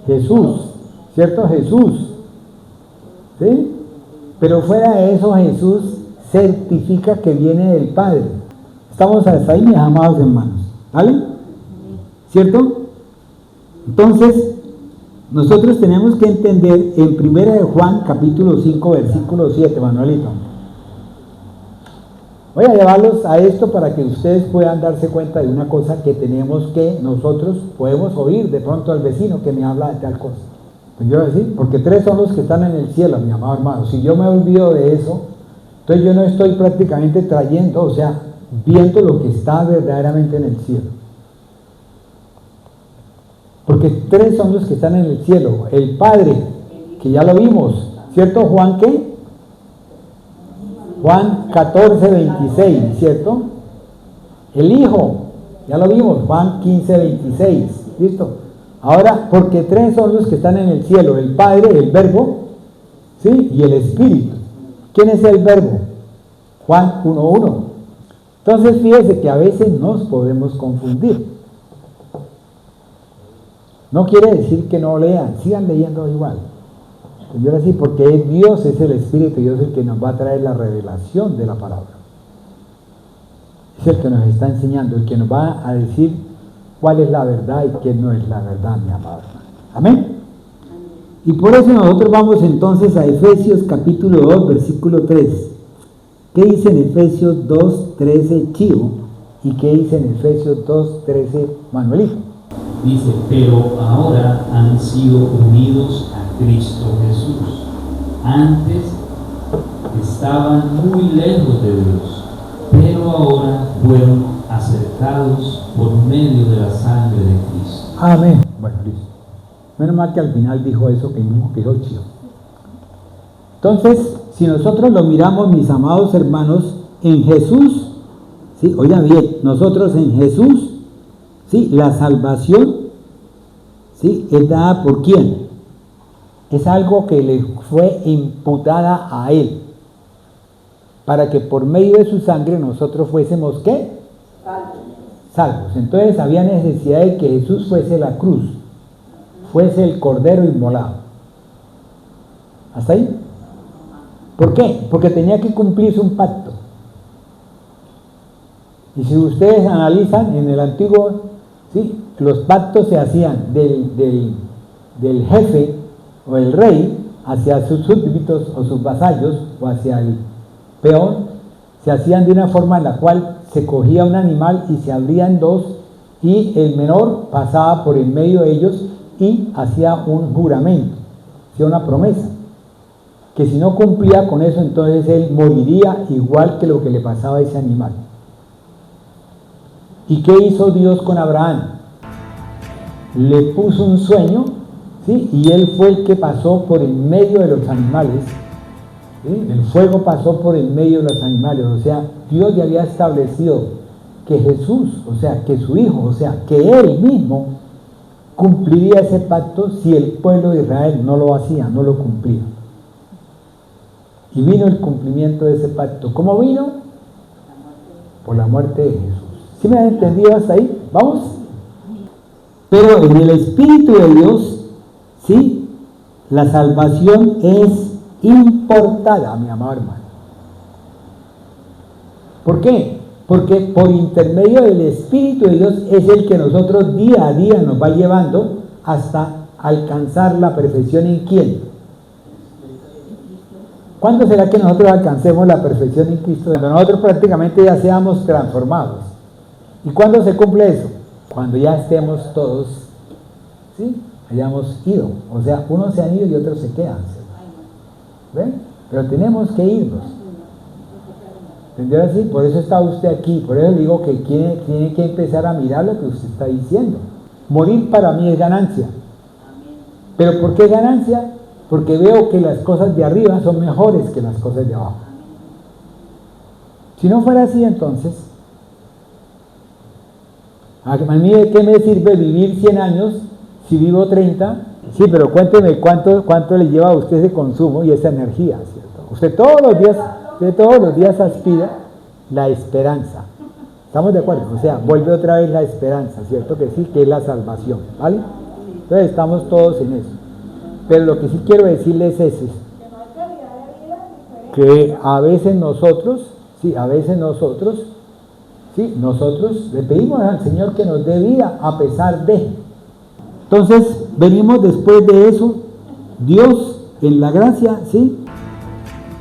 Speaker 2: Jesús. ¿Cierto? Jesús. ¿Sí? Pero fuera de eso, Jesús certifica que viene del Padre. Estamos hasta ahí, mis amados hermanos. ¿Vale? ¿Cierto? Entonces, nosotros tenemos que entender en 1 de Juan, capítulo 5, versículo 7, Manuelito. Voy a llevarlos a esto para que ustedes puedan darse cuenta de una cosa que tenemos que nosotros podemos oír de pronto al vecino que me habla de tal cosa. Pues yo voy a decir, porque 3 son los que están en el cielo, mi amado hermano. Si yo me olvido de eso, entonces yo no estoy prácticamente trayendo, o sea, viendo lo que está verdaderamente en el cielo. Porque 3 son los que están en el cielo. El Padre, que ya lo vimos, ¿cierto? ¿Juan qué? Juan 14, 26, ¿cierto? El Hijo, ya lo vimos, Juan 15, 26, ¿listo? Ahora, porque 3 son los que están en el cielo, el Padre, el Verbo, ¿sí? Y el Espíritu. ¿Quién es el Verbo? Juan 1:1. Entonces, fíjese que a veces nos podemos confundir. No quiere decir que no lean, sigan leyendo igual. Yo le decía, porque Dios es el Espíritu, Dios es el que nos va a traer la revelación de la palabra. Es el que nos está enseñando, el que nos va a decir cuál es la verdad y qué no es la verdad, mi amado. Amén. Y por eso nosotros vamos entonces a Efesios capítulo 2, versículo 3. ¿Qué dice en Efesios 2, 13, Chivo? ¿Y qué dice en Efesios 2, 13, Manuelito?
Speaker 3: Dice, pero ahora han sido unidos a Cristo Jesús. Antes estaban muy lejos de Dios, pero ahora fueron acercados por medio de la sangre de Cristo.
Speaker 2: Amén. Bueno, listo. Menos mal que al final dijo eso que mismo que dijo Chivo. Entonces, si nosotros lo miramos, mis amados hermanos, en Jesús, ¿sí? Oigan bien, nosotros en Jesús, ¿sí? La salvación, ¿sí? Es dada por ¿quién? Es algo que le fue imputada a Él, para que por medio de su sangre nosotros fuésemos, ¿qué? Salvos. Entonces había necesidad de que Jesús fuese la cruz, fuese el cordero inmolado. ¿Hasta ahí? ¿Por qué? Porque tenía que cumplirse un pacto. Y si ustedes analizan en el antiguo, ¿sí? Los pactos se hacían del jefe o el rey hacia sus súbditos o sus vasallos o hacia el peón, se hacían de una forma en la cual se cogía un animal y se abría en 2 y el menor pasaba por en medio de ellos y hacía un juramento, hacía una promesa, que si no cumplía con eso entonces él moriría igual que lo que le pasaba a ese animal. ¿Y qué hizo Dios con Abraham? Le puso un sueño, ¿sí? Y él fue el que pasó por en medio de los animales, ¿sí? El fuego pasó por en medio de los animales, o sea, Dios ya había establecido que Jesús, o sea, que su Hijo, o sea, que Él mismo cumpliría ese pacto si el pueblo de Israel no lo hacía, no lo cumplía. Y vino el cumplimiento de ese pacto. ¿Cómo vino? Por la muerte de Jesús. ¿Sí me han entendido hasta ahí? ¿Vamos? Pero en el Espíritu de Dios, ¿sí? La salvación es importada, mi amado hermano. ¿Por qué? Porque por intermedio del Espíritu de Dios es el que nosotros día a día nos va llevando hasta alcanzar la perfección. ¿En quién? ¿Cuándo será que nosotros alcancemos la perfección en Cristo? Cuando nosotros prácticamente ya seamos transformados. ¿Y cuándo se cumple eso? Cuando ya estemos todos, ¿sí? Hayamos ido. O sea, unos se han ido y otros se quedan. ¿Ven? Pero tenemos que irnos. ¿Entendió así? Por eso está usted aquí. Por eso le digo que tiene que empezar a mirar lo que usted está diciendo. Morir para mí es ganancia. ¿Pero por qué ganancia? Porque veo que las cosas de arriba son mejores que las cosas de abajo. Si no fuera así, entonces, a mí de qué me sirve vivir 100 años si vivo 30. Sí, pero cuénteme cuánto le lleva a usted ese consumo y esa energía, ¿cierto? Usted todos los días aspira la esperanza. ¿Estamos de acuerdo? O sea, vuelve otra vez la esperanza, ¿cierto? Que sí, que es la salvación, ¿vale? Entonces estamos todos en eso. Pero lo que sí quiero decirles es que a veces nosotros le pedimos al Señor que nos dé vida a pesar de. Entonces, venimos después de eso, Dios en la gracia, ¿sí?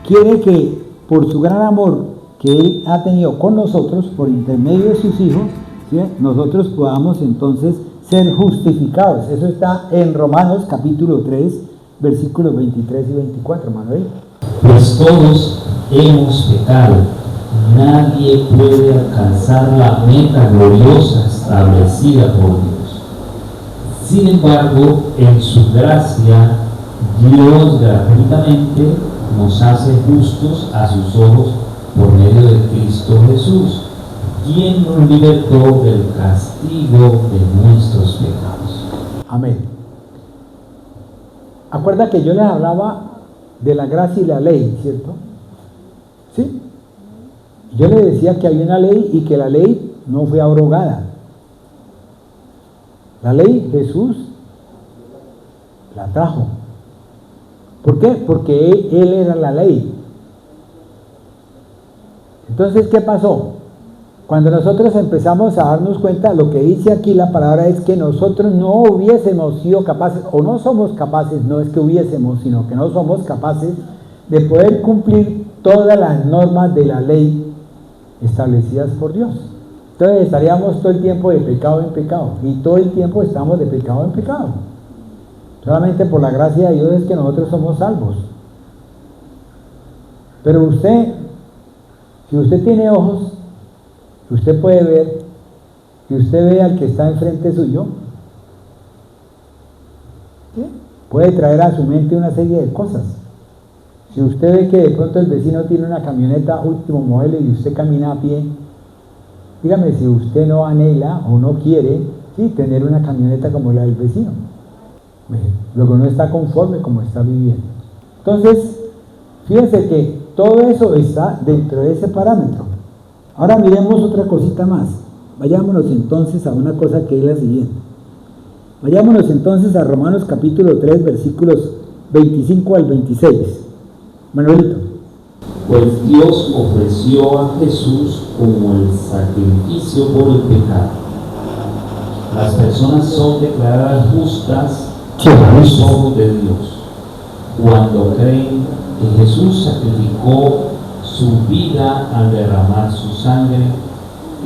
Speaker 2: Quiere que por su gran amor que Él ha tenido con nosotros por intermedio de sus hijos, ¿sí? Nosotros podamos entonces ser justificados. Eso está en Romanos capítulo 3, versículos 23 y 24, Manuel.
Speaker 3: Pues todos hemos pecado, nadie puede alcanzar la meta gloriosa establecida por Dios. Sin embargo, en su gracia, Dios gratuitamente nos hace justos a sus ojos por medio de Cristo Jesús, quien nos libertó del castigo de nuestros pecados.
Speaker 2: Amén. Acuerda que yo les hablaba de la gracia y la ley, ¿cierto? ¿Sí? Yo les decía que había una ley y que la ley no fue abrogada. La ley Jesús la trajo. ¿Por qué? Porque Él era la ley. Entonces, ¿qué pasó? Cuando nosotros empezamos a darnos cuenta, lo que dice aquí la palabra es que nosotros no hubiésemos sido capaces, o no somos capaces, no es que hubiésemos, sino que no somos capaces de poder cumplir todas las normas de la ley establecidas por Dios. Entonces estaríamos todo el tiempo de pecado en pecado, y todo el tiempo estamos de pecado en pecado. Solamente por la gracia de Dios es que nosotros somos salvos. Pero usted, si usted tiene ojos, usted puede ver, que usted ve al que está enfrente suyo, ¿sí? Puede traer a su mente una serie de cosas. Si usted ve que de pronto el vecino tiene una camioneta último modelo y usted camina a pie, dígame si usted no anhela o no quiere, ¿sí?, tener una camioneta como la del vecino. Luego no está conforme como está viviendo. Entonces, fíjense que todo eso está dentro de ese parámetro. Ahora miremos otra cosita más. Vayámonos entonces a una cosa que es la siguiente. Vayámonos entonces a Romanos capítulo 3, versículos 25 al 26. Manuelito.
Speaker 3: Pues Dios ofreció a Jesús como el sacrificio por el pecado. Las personas son declaradas justas a los ojos de Dios cuando creen que Jesús sacrificó su vida al derramar su sangre.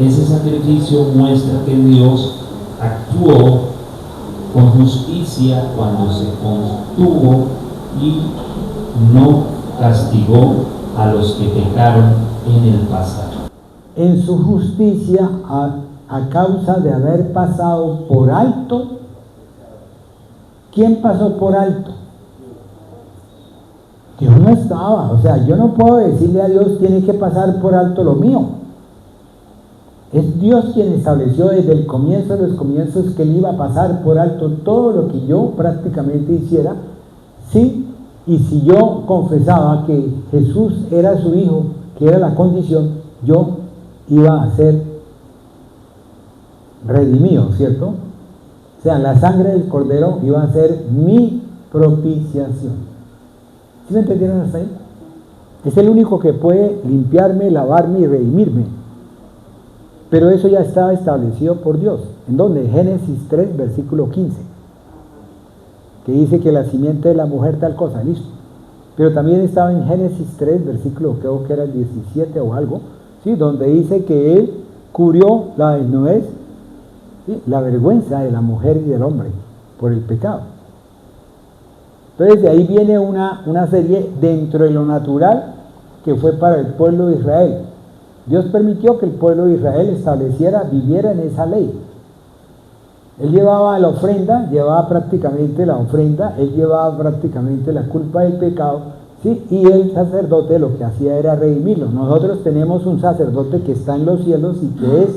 Speaker 3: Ese sacrificio muestra que Dios actuó con justicia cuando se contuvo y no castigó a los que pecaron en el pasado.
Speaker 2: En su justicia, a causa de haber pasado por alto, ¿quién pasó por alto? Dios no estaba. O sea, yo no puedo decirle a Dios, tiene que pasar por alto lo mío. Es Dios quien estableció desde el comienzo de los comienzos que Él iba a pasar por alto todo lo que yo prácticamente hiciera, sí. Y si yo confesaba que Jesús era su Hijo, que era la condición, yo iba a ser redimido, ¿cierto? O sea, la sangre del Cordero iba a ser mi propiciación. ¿Sí me entendieron hasta ahí? Es el único que puede limpiarme, lavarme y redimirme. Pero eso ya estaba establecido por Dios. ¿En dónde? Génesis 3, versículo 15. Que dice que la simiente de la mujer tal cosa, listo. Pero también estaba en Génesis 3, versículo, creo que era el 17 o algo, ¿sí?, donde dice que Él cubrió la desnudez, ¿sí?, la vergüenza de la mujer y del hombre por el pecado. Entonces de ahí viene una serie dentro de lo natural que fue para el pueblo de Israel. Dios permitió que el pueblo de Israel viviera en esa ley. Él llevaba la ofrenda, él llevaba prácticamente la culpa del pecado, ¿sí? Y el sacerdote lo que hacía era redimirlo. Nosotros tenemos un sacerdote que está en los cielos y que es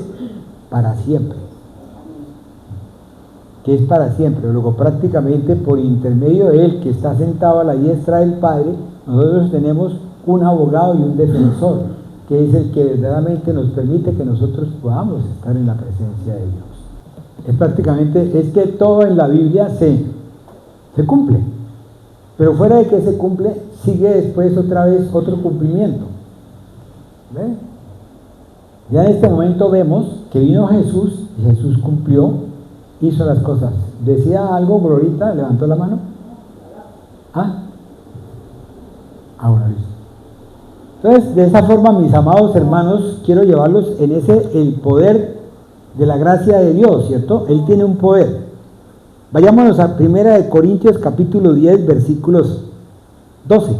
Speaker 2: para siempre. Luego prácticamente por intermedio de Él, que está sentado a la diestra del Padre, nosotros tenemos un abogado y un defensor, que es el que verdaderamente nos permite que nosotros podamos estar en la presencia de Dios. Es que todo en la Biblia se cumple, pero fuera de que se cumple, sigue después otra vez otro cumplimiento. ¿Ve? Ya en este momento vemos que vino Jesús, y Jesús cumplió, hizo las cosas. ¿Decía algo Glorita? ¿Levantó la mano? Bueno, listo. Entonces, de esa forma, mis amados hermanos, quiero llevarlos en el poder de la gracia de Dios, ¿cierto? Él tiene un poder. Vayámonos a 1 Corintios capítulo 10, versículos 12.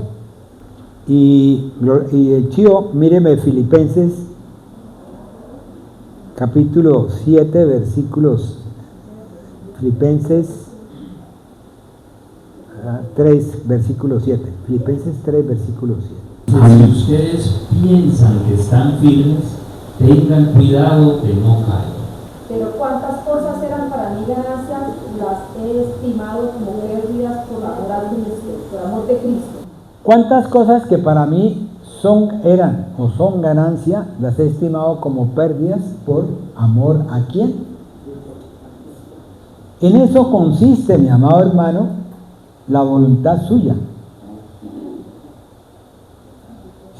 Speaker 2: Y el Chío, míreme Filipenses capítulo 7, versículos, Filipenses 3, versículo 7. Filipenses 3, versículo 7.
Speaker 3: Si ustedes piensan que están firmes, tengan cuidado de no caer.
Speaker 4: Pero cuántas cosas eran para mí ganancias, las he estimado como pérdidas por amor de Cristo.
Speaker 2: ¿Cuántas cosas que para mí eran ganancia, las he estimado como pérdidas por amor a quién? En eso consiste, mi amado hermano, la voluntad suya.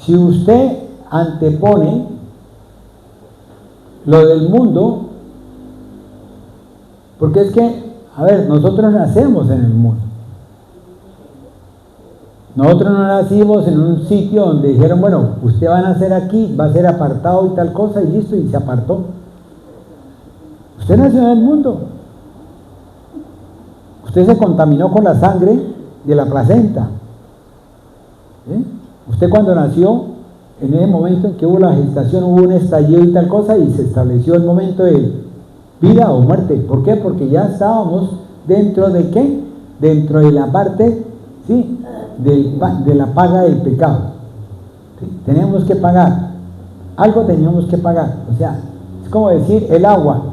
Speaker 2: Si usted antepone lo del mundo, porque es que, a ver, nosotros nacemos en el mundo. Nosotros no nacimos en un sitio donde dijeron, bueno, usted va a nacer aquí, va a ser apartado y tal cosa, y listo, y se apartó. Usted nació en el mundo. Usted se contaminó con la sangre de la placenta. Usted cuando nació, en ese momento en que hubo la gestación, hubo un estallido y tal cosa, y se estableció el momento de vida o muerte. ¿Por qué? Porque ya estábamos dentro de ¿qué? Dentro de la parte, ¿sí?, de la paga del pecado. ¿Sí? Teníamos que pagar. Algo teníamos que pagar. O sea, es como decir el agua.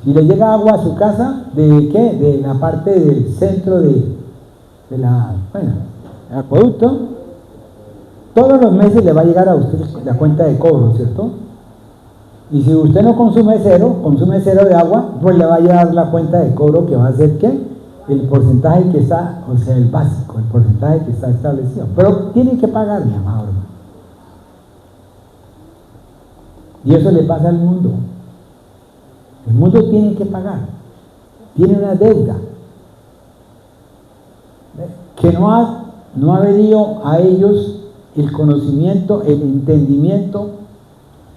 Speaker 2: Si le llega agua a su casa, ¿de qué? De la parte del centro del acueducto, todos los meses le va a llegar a usted la cuenta de cobro, ¿cierto? Y si usted no consume cero de agua, pues le va a llegar la cuenta de cobro, que va a ser ¿qué? El porcentaje que está, o sea, el básico, el porcentaje que está establecido. Pero tiene que pagar, mi amado hermano. Y eso le pasa al mundo. El mundo tiene que pagar. Tiene una deuda. Que no ha venido a ellos el conocimiento, el entendimiento,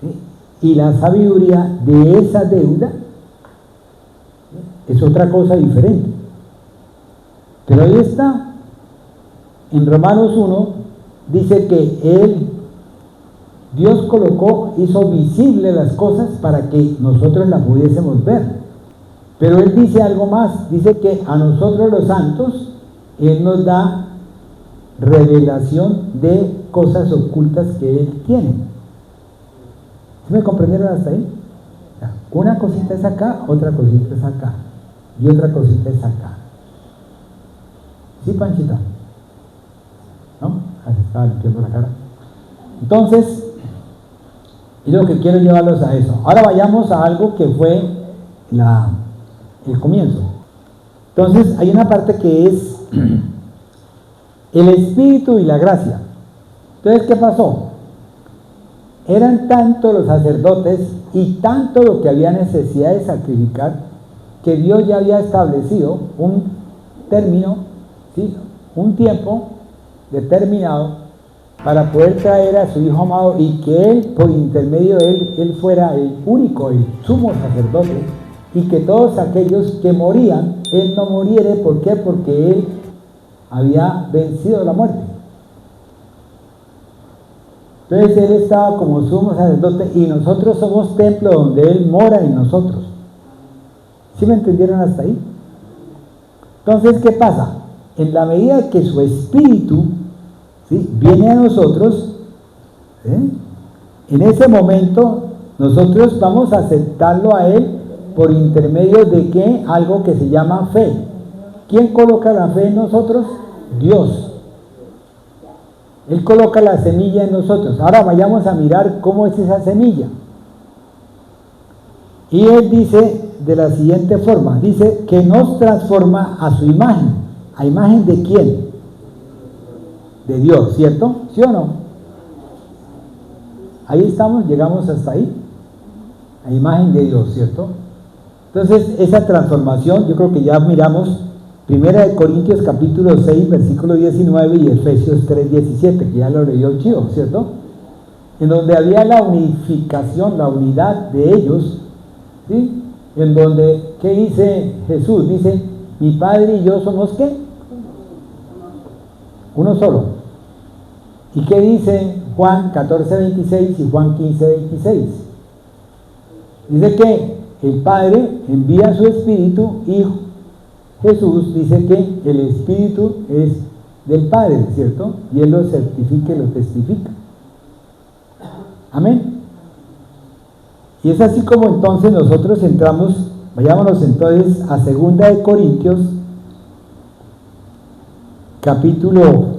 Speaker 2: ¿sí?, y la sabiduría de esa deuda. Es otra cosa diferente. Pero ahí está. En Romanos 1 dice que Dios hizo visible las cosas para que nosotros las pudiésemos ver. Pero Él dice algo más. Dice que a nosotros los santos Él nos da revelación de cosas ocultas que Él tiene. ¿Sí me comprendieron hasta ahí? Una cosita es acá, otra cosita es acá, y otra cosita es acá. ¿Sí, Panchita? ¿No? Se estaba limpiando la cara. Entonces, es lo que quiero llevarlos a eso. Ahora vayamos a algo que fue el comienzo. Entonces, hay una parte que es el Espíritu y la gracia. Entonces, ¿qué pasó? Eran tanto los sacerdotes y tanto lo que había necesidad de sacrificar, que Dios ya había establecido un término, ¿sí?, un tiempo determinado para poder traer a su Hijo amado, y que Él, por intermedio de Él fuera el único, el sumo sacerdote, y que todos aquellos que morían, Él no muriere. ¿Por qué? Porque Él había vencido la muerte. Entonces Él estaba como sumo sacerdote, y nosotros somos templo donde Él mora en nosotros. ¿Sí me entendieron hasta ahí? Entonces, ¿qué pasa? En la medida que su Espíritu, ¿sí?, viene a nosotros, en ese momento nosotros vamos a aceptarlo a Él por intermedio de ¿qué? Algo que se llama fe. ¿Quién coloca la fe en nosotros? Dios. Él coloca la semilla en nosotros. Ahora vayamos a mirar cómo es esa semilla. Y Él dice de la siguiente forma, dice que nos transforma a su imagen. ¿A imagen de quién? De Dios, ¿cierto? ¿Sí o no? Ahí estamos, llegamos hasta ahí. A imagen de Dios, ¿cierto? Entonces, esa transformación, yo creo que ya miramos Primera de Corintios capítulo 6, versículo 19 y Efesios 3, 17, que ya lo leyó Chío, ¿cierto? En donde había la unificación, la unidad de ellos, ¿sí? En donde, ¿qué dice Jesús? Dice, mi Padre y yo somos, ¿qué? Uno solo. ¿Y qué dice Juan 14, 26 y Juan 15, 26? Dice que el Padre envía su Espíritu y Jesús dice que el Espíritu es del Padre, ¿cierto? Y Él lo certifica y lo testifica. Amén. Y es así como entonces nosotros entramos, vayámonos entonces a 2 de Corintios, capítulo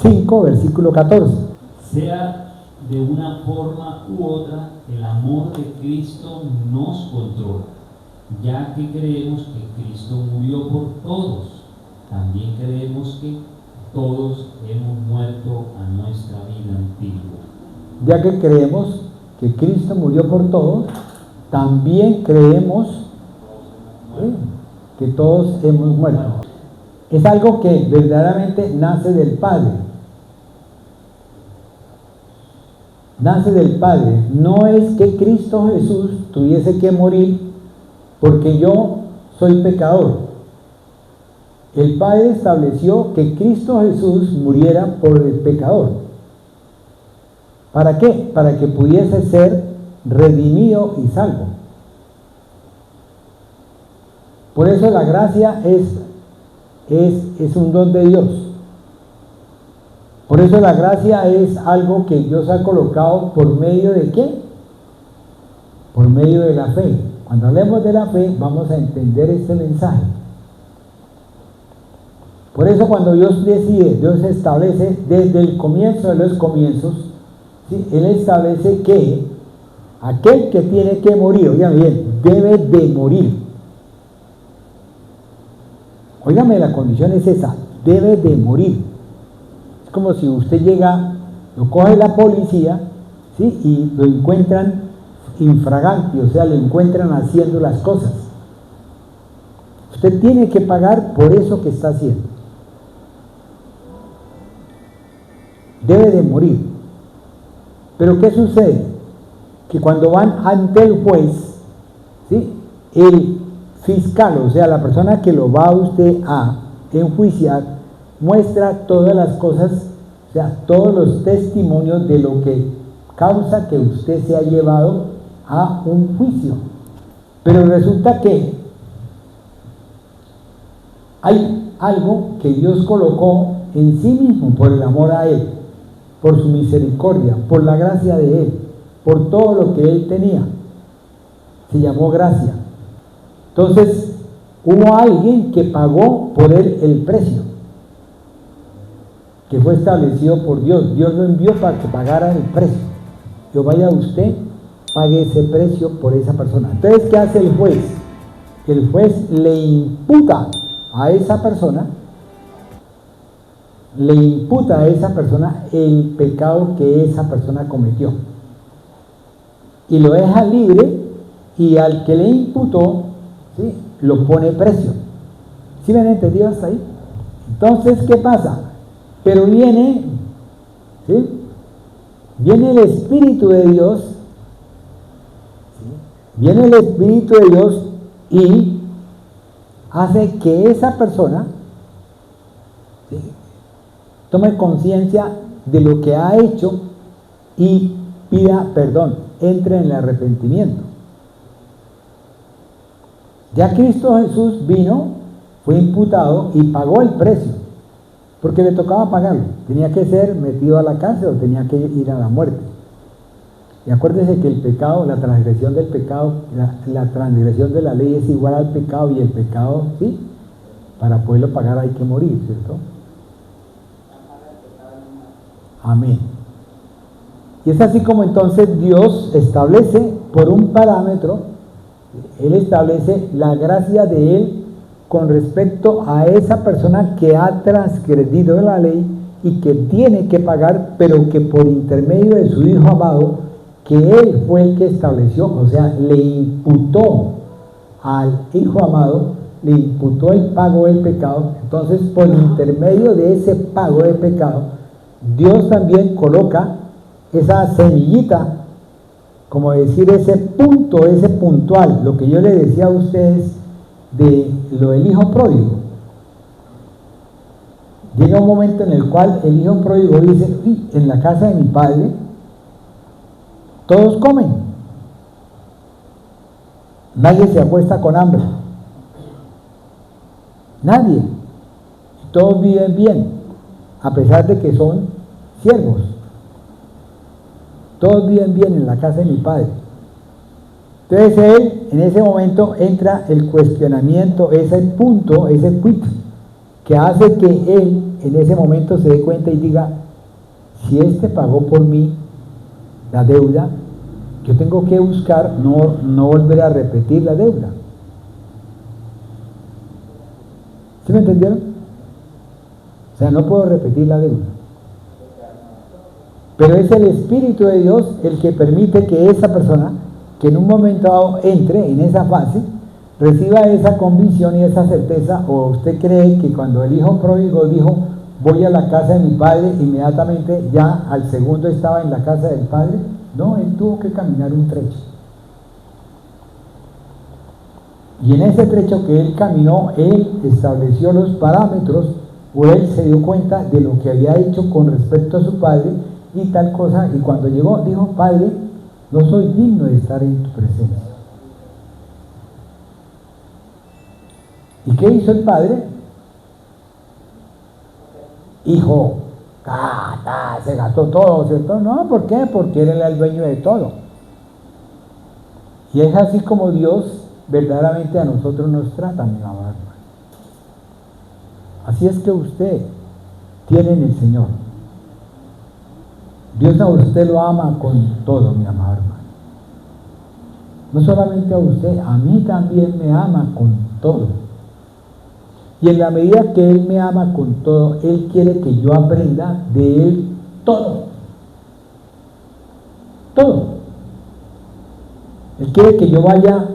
Speaker 2: 5, versículo 14.
Speaker 3: Sea de una forma u otra, el amor de Cristo nos controla, ya que creemos que Cristo murió por todos, también creemos que todos hemos muerto a nuestra vida antigua.
Speaker 2: Ya que creemos que Cristo murió por todos, también creemos que todos hemos muerto. Es algo que verdaderamente nace del Padre. Nace del Padre. No es que Cristo Jesús tuviese que morir porque yo soy pecador. El Padre estableció que Cristo Jesús muriera por el pecador. ¿Para qué? Para que pudiese ser redimido y salvo. Por eso la gracia es un don de Dios. Por eso la gracia es algo que Dios ha colocado por medio de ¿qué? Por medio de la fe. Cuando hablemos de la fe vamos a entender este mensaje. Por eso cuando Dios decide, Dios establece desde el comienzo de los comienzos, ¿sí? Él establece que aquel que tiene que morir, oigan bien, debe de morir. Óigame, la condición es esa, debe de morir. Es como si usted llega, lo coge la policía, ¿sí? Y lo encuentran infragante, o sea, lo encuentran haciendo las cosas. Usted tiene que pagar por eso que está haciendo. Debe de morir. Pero ¿qué sucede? Que cuando van ante el juez, ¿sí? El fiscal, o sea, la persona que lo va a usted a enjuiciar, muestra todas las cosas, o sea, todos los testimonios de lo que causa que usted sea llevado a un juicio. Pero resulta que hay algo que Dios colocó en sí mismo por el amor a Él, por su misericordia, por la gracia de Él, por todo lo que Él tenía. Se llamó gracia. Entonces, hubo alguien que pagó por Él el precio, que fue establecido por Dios. Dios lo envió para que pagara el precio. Yo vaya usted, pague ese precio por esa persona. Entonces, ¿qué hace el juez? El juez le imputa a esa persona, el pecado que esa persona cometió. Y lo deja libre, y al que le imputó, ¿sí? Lo pone precio. ¿Sí me han entendido hasta ahí? Entonces, ¿qué pasa? Pero viene, ¿sí? Viene el Espíritu de Dios, ¿sí? Viene el Espíritu de Dios y hace que esa persona, ¿sí? Tome conciencia de lo que ha hecho y pida perdón, entre en el arrepentimiento. Ya Cristo Jesús vino, fue imputado y pagó el precio, porque le tocaba pagarlo. Tenía que ser metido a la cárcel o tenía que ir a la muerte. Y acuérdense que el pecado, la transgresión del pecado, la transgresión de la ley es igual al pecado, y el pecado, ¿sí? Para poderlo pagar hay que morir, ¿cierto? Amén. Y es así como entonces Dios establece por un parámetro, Él establece la gracia de Él con respecto a esa persona que ha transgredido la ley y que tiene que pagar, pero que por intermedio de su Hijo amado, que Él fue el que estableció, o sea, le imputó al Hijo amado le imputó el pago del pecado. Entonces, por intermedio de ese pago del pecado, Dios también coloca esa semillita, como decir ese punto, ese puntual, lo que yo le decía a ustedes de lo del hijo pródigo. Llega un momento en el cual el hijo pródigo dice: en la casa de mi padre todos comen, nadie se acuesta con hambre, nadie, todos viven bien, a pesar de que son siervos, todos viven bien en la casa de mi padre. Entonces él, en ese momento entra el cuestionamiento, ese punto, ese quit, que hace que él en ese momento se dé cuenta y diga: si este pagó por mí la deuda, yo tengo que buscar no volver a repetir la deuda. ¿Sí me entendieron? O sea, no puedo repetir la deuda. Pero es el Espíritu de Dios el que permite que esa persona, que en un momento dado entre en esa fase, reciba esa convicción y esa certeza. ¿O usted cree que cuando el hijo pródigo dijo: voy a la casa de mi padre, inmediatamente ya al segundo estaba en la casa del padre? No, él tuvo que caminar un trecho. Y en ese trecho que él caminó, él estableció los parámetros, o él se dio cuenta de lo que había hecho con respecto a su padre y tal cosa, y cuando llegó dijo: Padre, no soy digno de estar en tu presencia. ¿Y qué hizo el padre? Hijo, se gastó todo, ¿cierto? No, ¿por qué? Porque él era el dueño de todo. Y es así como Dios verdaderamente a nosotros nos trata, mi amado hermano. Así es que usted tiene en el Señor. Dios a usted lo ama con todo, mi amado hermano. No solamente a usted, a mí también me ama con todo. Y en la medida que Él me ama con todo, Él quiere que yo aprenda de Él todo. Todo. Él quiere que yo vaya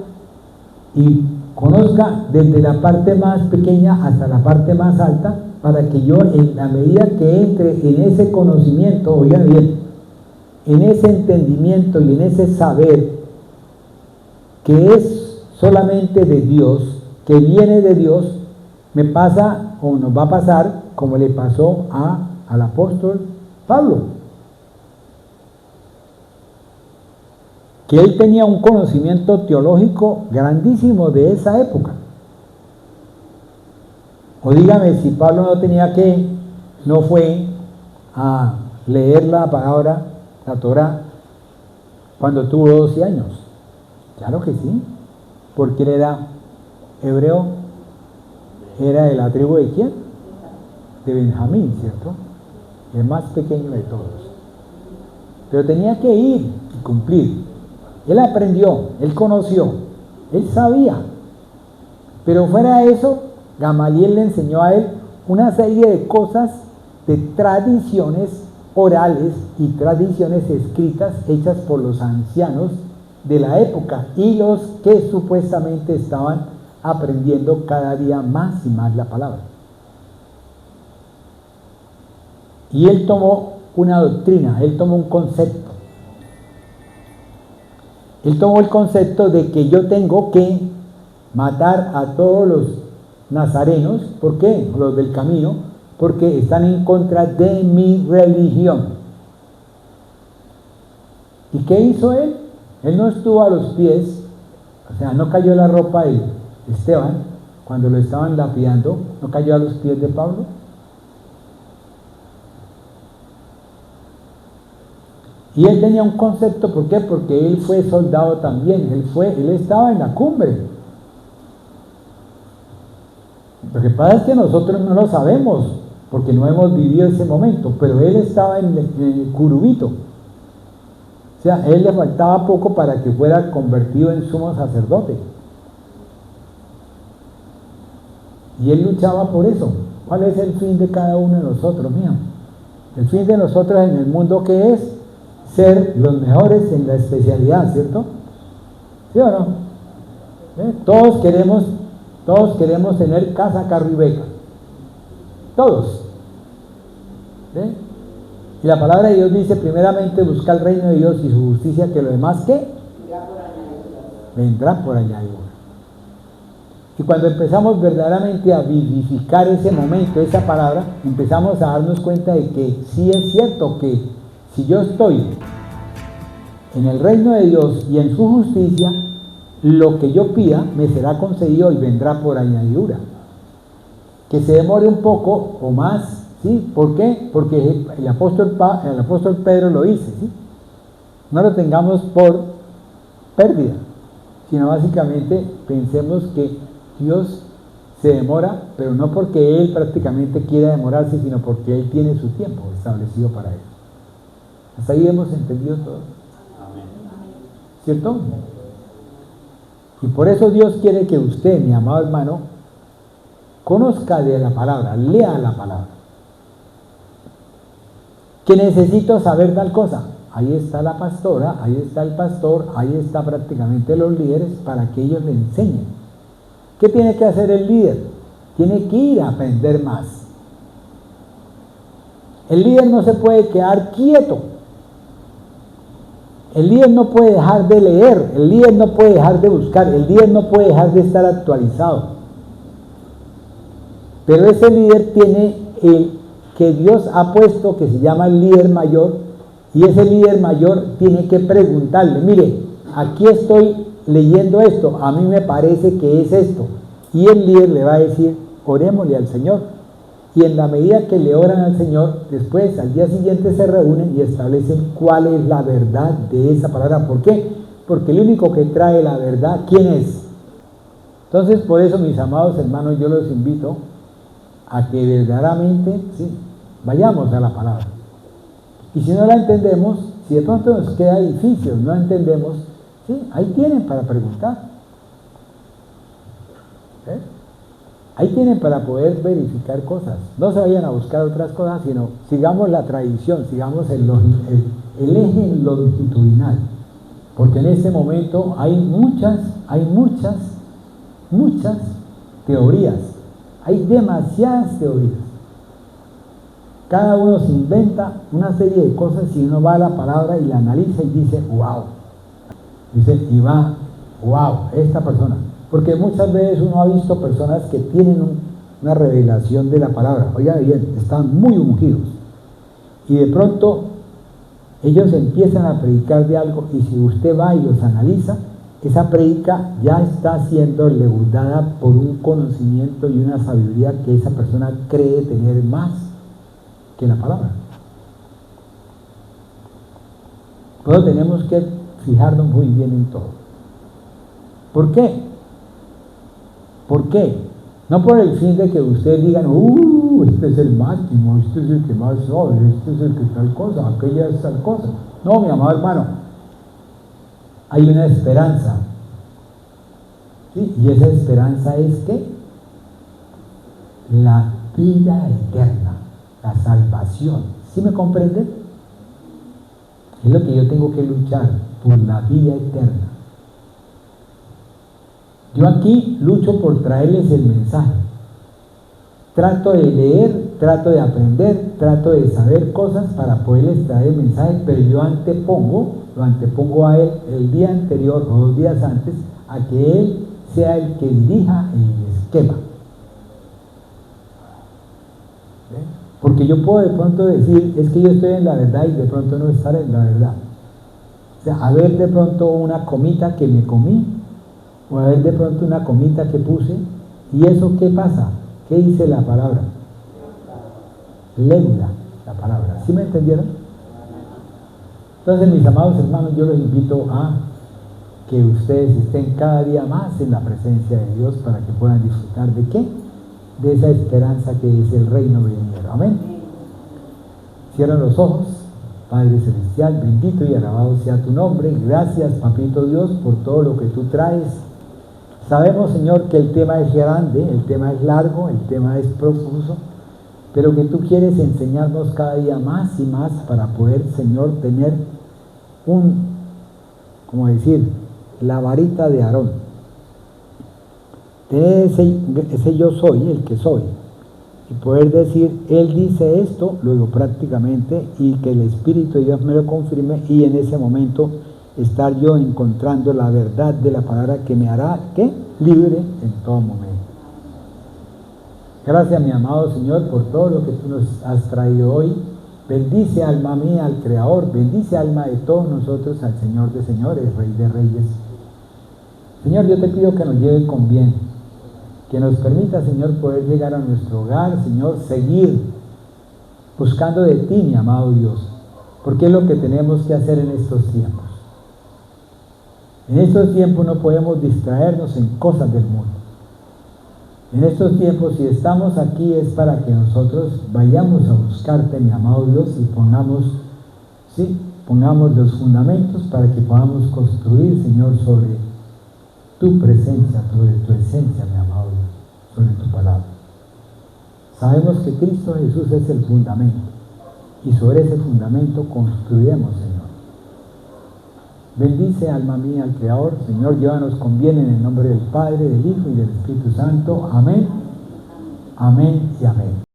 Speaker 2: y conozca desde la parte más pequeña hasta la parte más alta, para que yo, en la medida que entre en ese conocimiento, oigan bien, en ese entendimiento y en ese saber que es solamente de Dios, que viene de Dios, me pasa o nos va a pasar como le pasó al apóstol Pablo, que él tenía un conocimiento teológico grandísimo de esa época. O dígame si Pablo no fue a leer la palabra, la Torá, cuando tuvo 12 años. Claro que sí, porque él era hebreo. ¿Era de la tribu de quién? De Benjamín, ¿cierto? El más pequeño de todos. Pero tenía que ir y cumplir. Él aprendió, él conoció, él sabía. Pero fuera de eso, Gamaliel le enseñó a él una serie de cosas, de tradiciones orales y tradiciones escritas hechas por los ancianos de la época y los que supuestamente estaban aprendiendo cada día más y más la palabra. Y él tomó una doctrina, él tomó un concepto. Él tomó el concepto de que yo tengo que matar a todos los nazarenos. ¿Por qué? Los del camino, porque están en contra de mi religión. ¿Y qué hizo él? Él no estuvo a los pies, o sea, no cayó la ropa de Esteban cuando lo estaban lapidando, no cayó a los pies de Pablo. Y él tenía un concepto. ¿Por qué? Porque él fue soldado también, él estaba en la cumbre. Lo que pasa es que nosotros no lo sabemos, porque no hemos vivido ese momento, pero él estaba en el curubito. O sea, a él le faltaba poco para que fuera convertido en sumo sacerdote. Y él luchaba por eso. ¿Cuál es el fin de cada uno de nosotros, mío? El fin de nosotros en el mundo, ¿qué es? Ser los mejores en la especialidad, ¿cierto? ¿Sí o no? Todos queremos Todos queremos tener casa, carro y beca. Todos. ¿Sí? Y la palabra de Dios dice, primeramente busca el reino de Dios y su justicia, que lo demás, ¿qué? Vendrá por añadidura. Y cuando empezamos verdaderamente a vivificar ese momento, esa palabra, empezamos a darnos cuenta de que sí es cierto que si yo estoy en el reino de Dios y en su justicia, lo que yo pida me será concedido y vendrá por añadidura. Que se demore un poco o más, ¿sí? ¿Por qué? Porque el apóstol Pedro lo dice, ¿sí? No lo tengamos por pérdida, sino básicamente pensemos que Dios se demora, pero no porque Él prácticamente quiera demorarse, sino porque Él tiene su tiempo establecido para Él. Hasta ahí hemos entendido todo. ¿Cierto? Y por eso Dios quiere que usted, mi amado hermano, conozca de la palabra, lea la palabra. Que necesito saber tal cosa. Ahí está la pastora, ahí está el pastor, ahí está prácticamente los líderes para que ellos le enseñen. ¿Qué tiene que hacer el líder? Tiene que ir a aprender más. El líder no se puede quedar quieto. El líder no puede dejar de leer, el líder no puede dejar de buscar, el líder no puede dejar de estar actualizado. Pero ese líder tiene el que Dios ha puesto, que se llama el líder mayor, y ese líder mayor tiene que preguntarle, mire, aquí estoy leyendo esto, a mí me parece que es esto, y el líder le va a decir, orémosle al Señor. Y en la medida que le oran al Señor, después al día siguiente se reúnen y establecen cuál es la verdad de esa palabra. ¿Por qué? Porque el único que trae la verdad, ¿quién es? Entonces, por eso, mis amados hermanos, yo los invito a que verdaderamente, ¿sí?, vayamos a la palabra. Y si no la entendemos, si de pronto nos queda difícil, no entendemos, ¿sí?, ahí tienen para preguntar. ¿Eh? Ahí tienen para poder verificar cosas. No se vayan a buscar otras cosas, sino sigamos la tradición, sigamos el eje longitudinal. Porque en este momento hay muchas teorías. Hay demasiadas teorías. Cada uno se inventa una serie de cosas y uno va a la palabra y la analiza y dice, wow. Dice, y va, wow, esta persona. Porque muchas veces uno ha visto personas que tienen una revelación de la palabra. Oiga bien, están muy ungidos. Y de pronto ellos empiezan a predicar de algo y si usted va y los analiza, esa predica ya está siendo leudada por un conocimiento y una sabiduría que esa persona cree tener más que la palabra. Por eso tenemos que fijarnos muy bien en todo. ¿Por qué? ¿Por qué? No por el fin de que ustedes digan, este es el máximo, este es el que más sabe, este es el que tal cosa, aquella es tal cosa. No, mi amado hermano, hay una esperanza. ¿Sí? Y esa esperanza es que la vida eterna, la salvación. ¿Sí me comprenden? Es lo que yo tengo que luchar, por la vida eterna. Yo aquí lucho por traerles el mensaje. Trato de leer, trato de aprender, trato de saber cosas para poderles traer el mensaje, pero yo lo antepongo a él el día anterior o 2 días antes, a que él sea el que dirija el esquema. ¿Sí? Porque yo puedo de pronto decir, es que yo estoy en la verdad y de pronto no estar en la verdad. O sea, haber de pronto una comita que me comí, o a ver de pronto una comita que puse, ¿y eso qué pasa? ¿Qué dice la palabra? Leuda la palabra. ¿Sí me entendieron? Entonces, mis amados hermanos, yo los invito a que ustedes estén cada día más en la presencia de Dios para que puedan disfrutar ¿de qué? De esa esperanza que es el reino venidero. Amén. Cierran los ojos. Padre Celestial, bendito y alabado sea tu nombre. Gracias, Papito Dios, por todo lo que tú traes. Sabemos, Señor, que el tema es grande, el tema es largo, el tema es profuso, pero que tú quieres enseñarnos cada día más y más para poder, Señor, tener la varita de Aarón, tener ese yo soy, el que soy, y poder decir, Él dice esto, luego prácticamente, y que el Espíritu de Dios me lo confirme, y en ese momento estar yo encontrando la verdad de la palabra que me hará, ¿qué? Libre en todo momento. Gracias, mi amado Señor, por todo lo que tú nos has traído hoy. Bendice, alma mía, al Creador, bendice, alma de todos nosotros, al Señor de señores, Rey de reyes. Señor, yo te pido que nos lleve con bien, que nos permita, Señor, poder llegar a nuestro hogar, Señor, seguir buscando de ti, mi amado Dios, porque es lo que tenemos que hacer en estos tiempos. En estos tiempos no podemos distraernos en cosas del mundo. En estos tiempos, si estamos aquí, es para que nosotros vayamos a buscarte, mi amado Dios, y pongamos los fundamentos para que podamos construir, Señor, sobre tu presencia, sobre tu esencia, mi amado Dios, sobre tu palabra. Sabemos que Cristo Jesús es el fundamento, y sobre ese fundamento construiremos, Señor. Bendice, alma mía, al Creador. Señor, llévanos con bien en el nombre del Padre, del Hijo y del Espíritu Santo. Amén, amén y amén.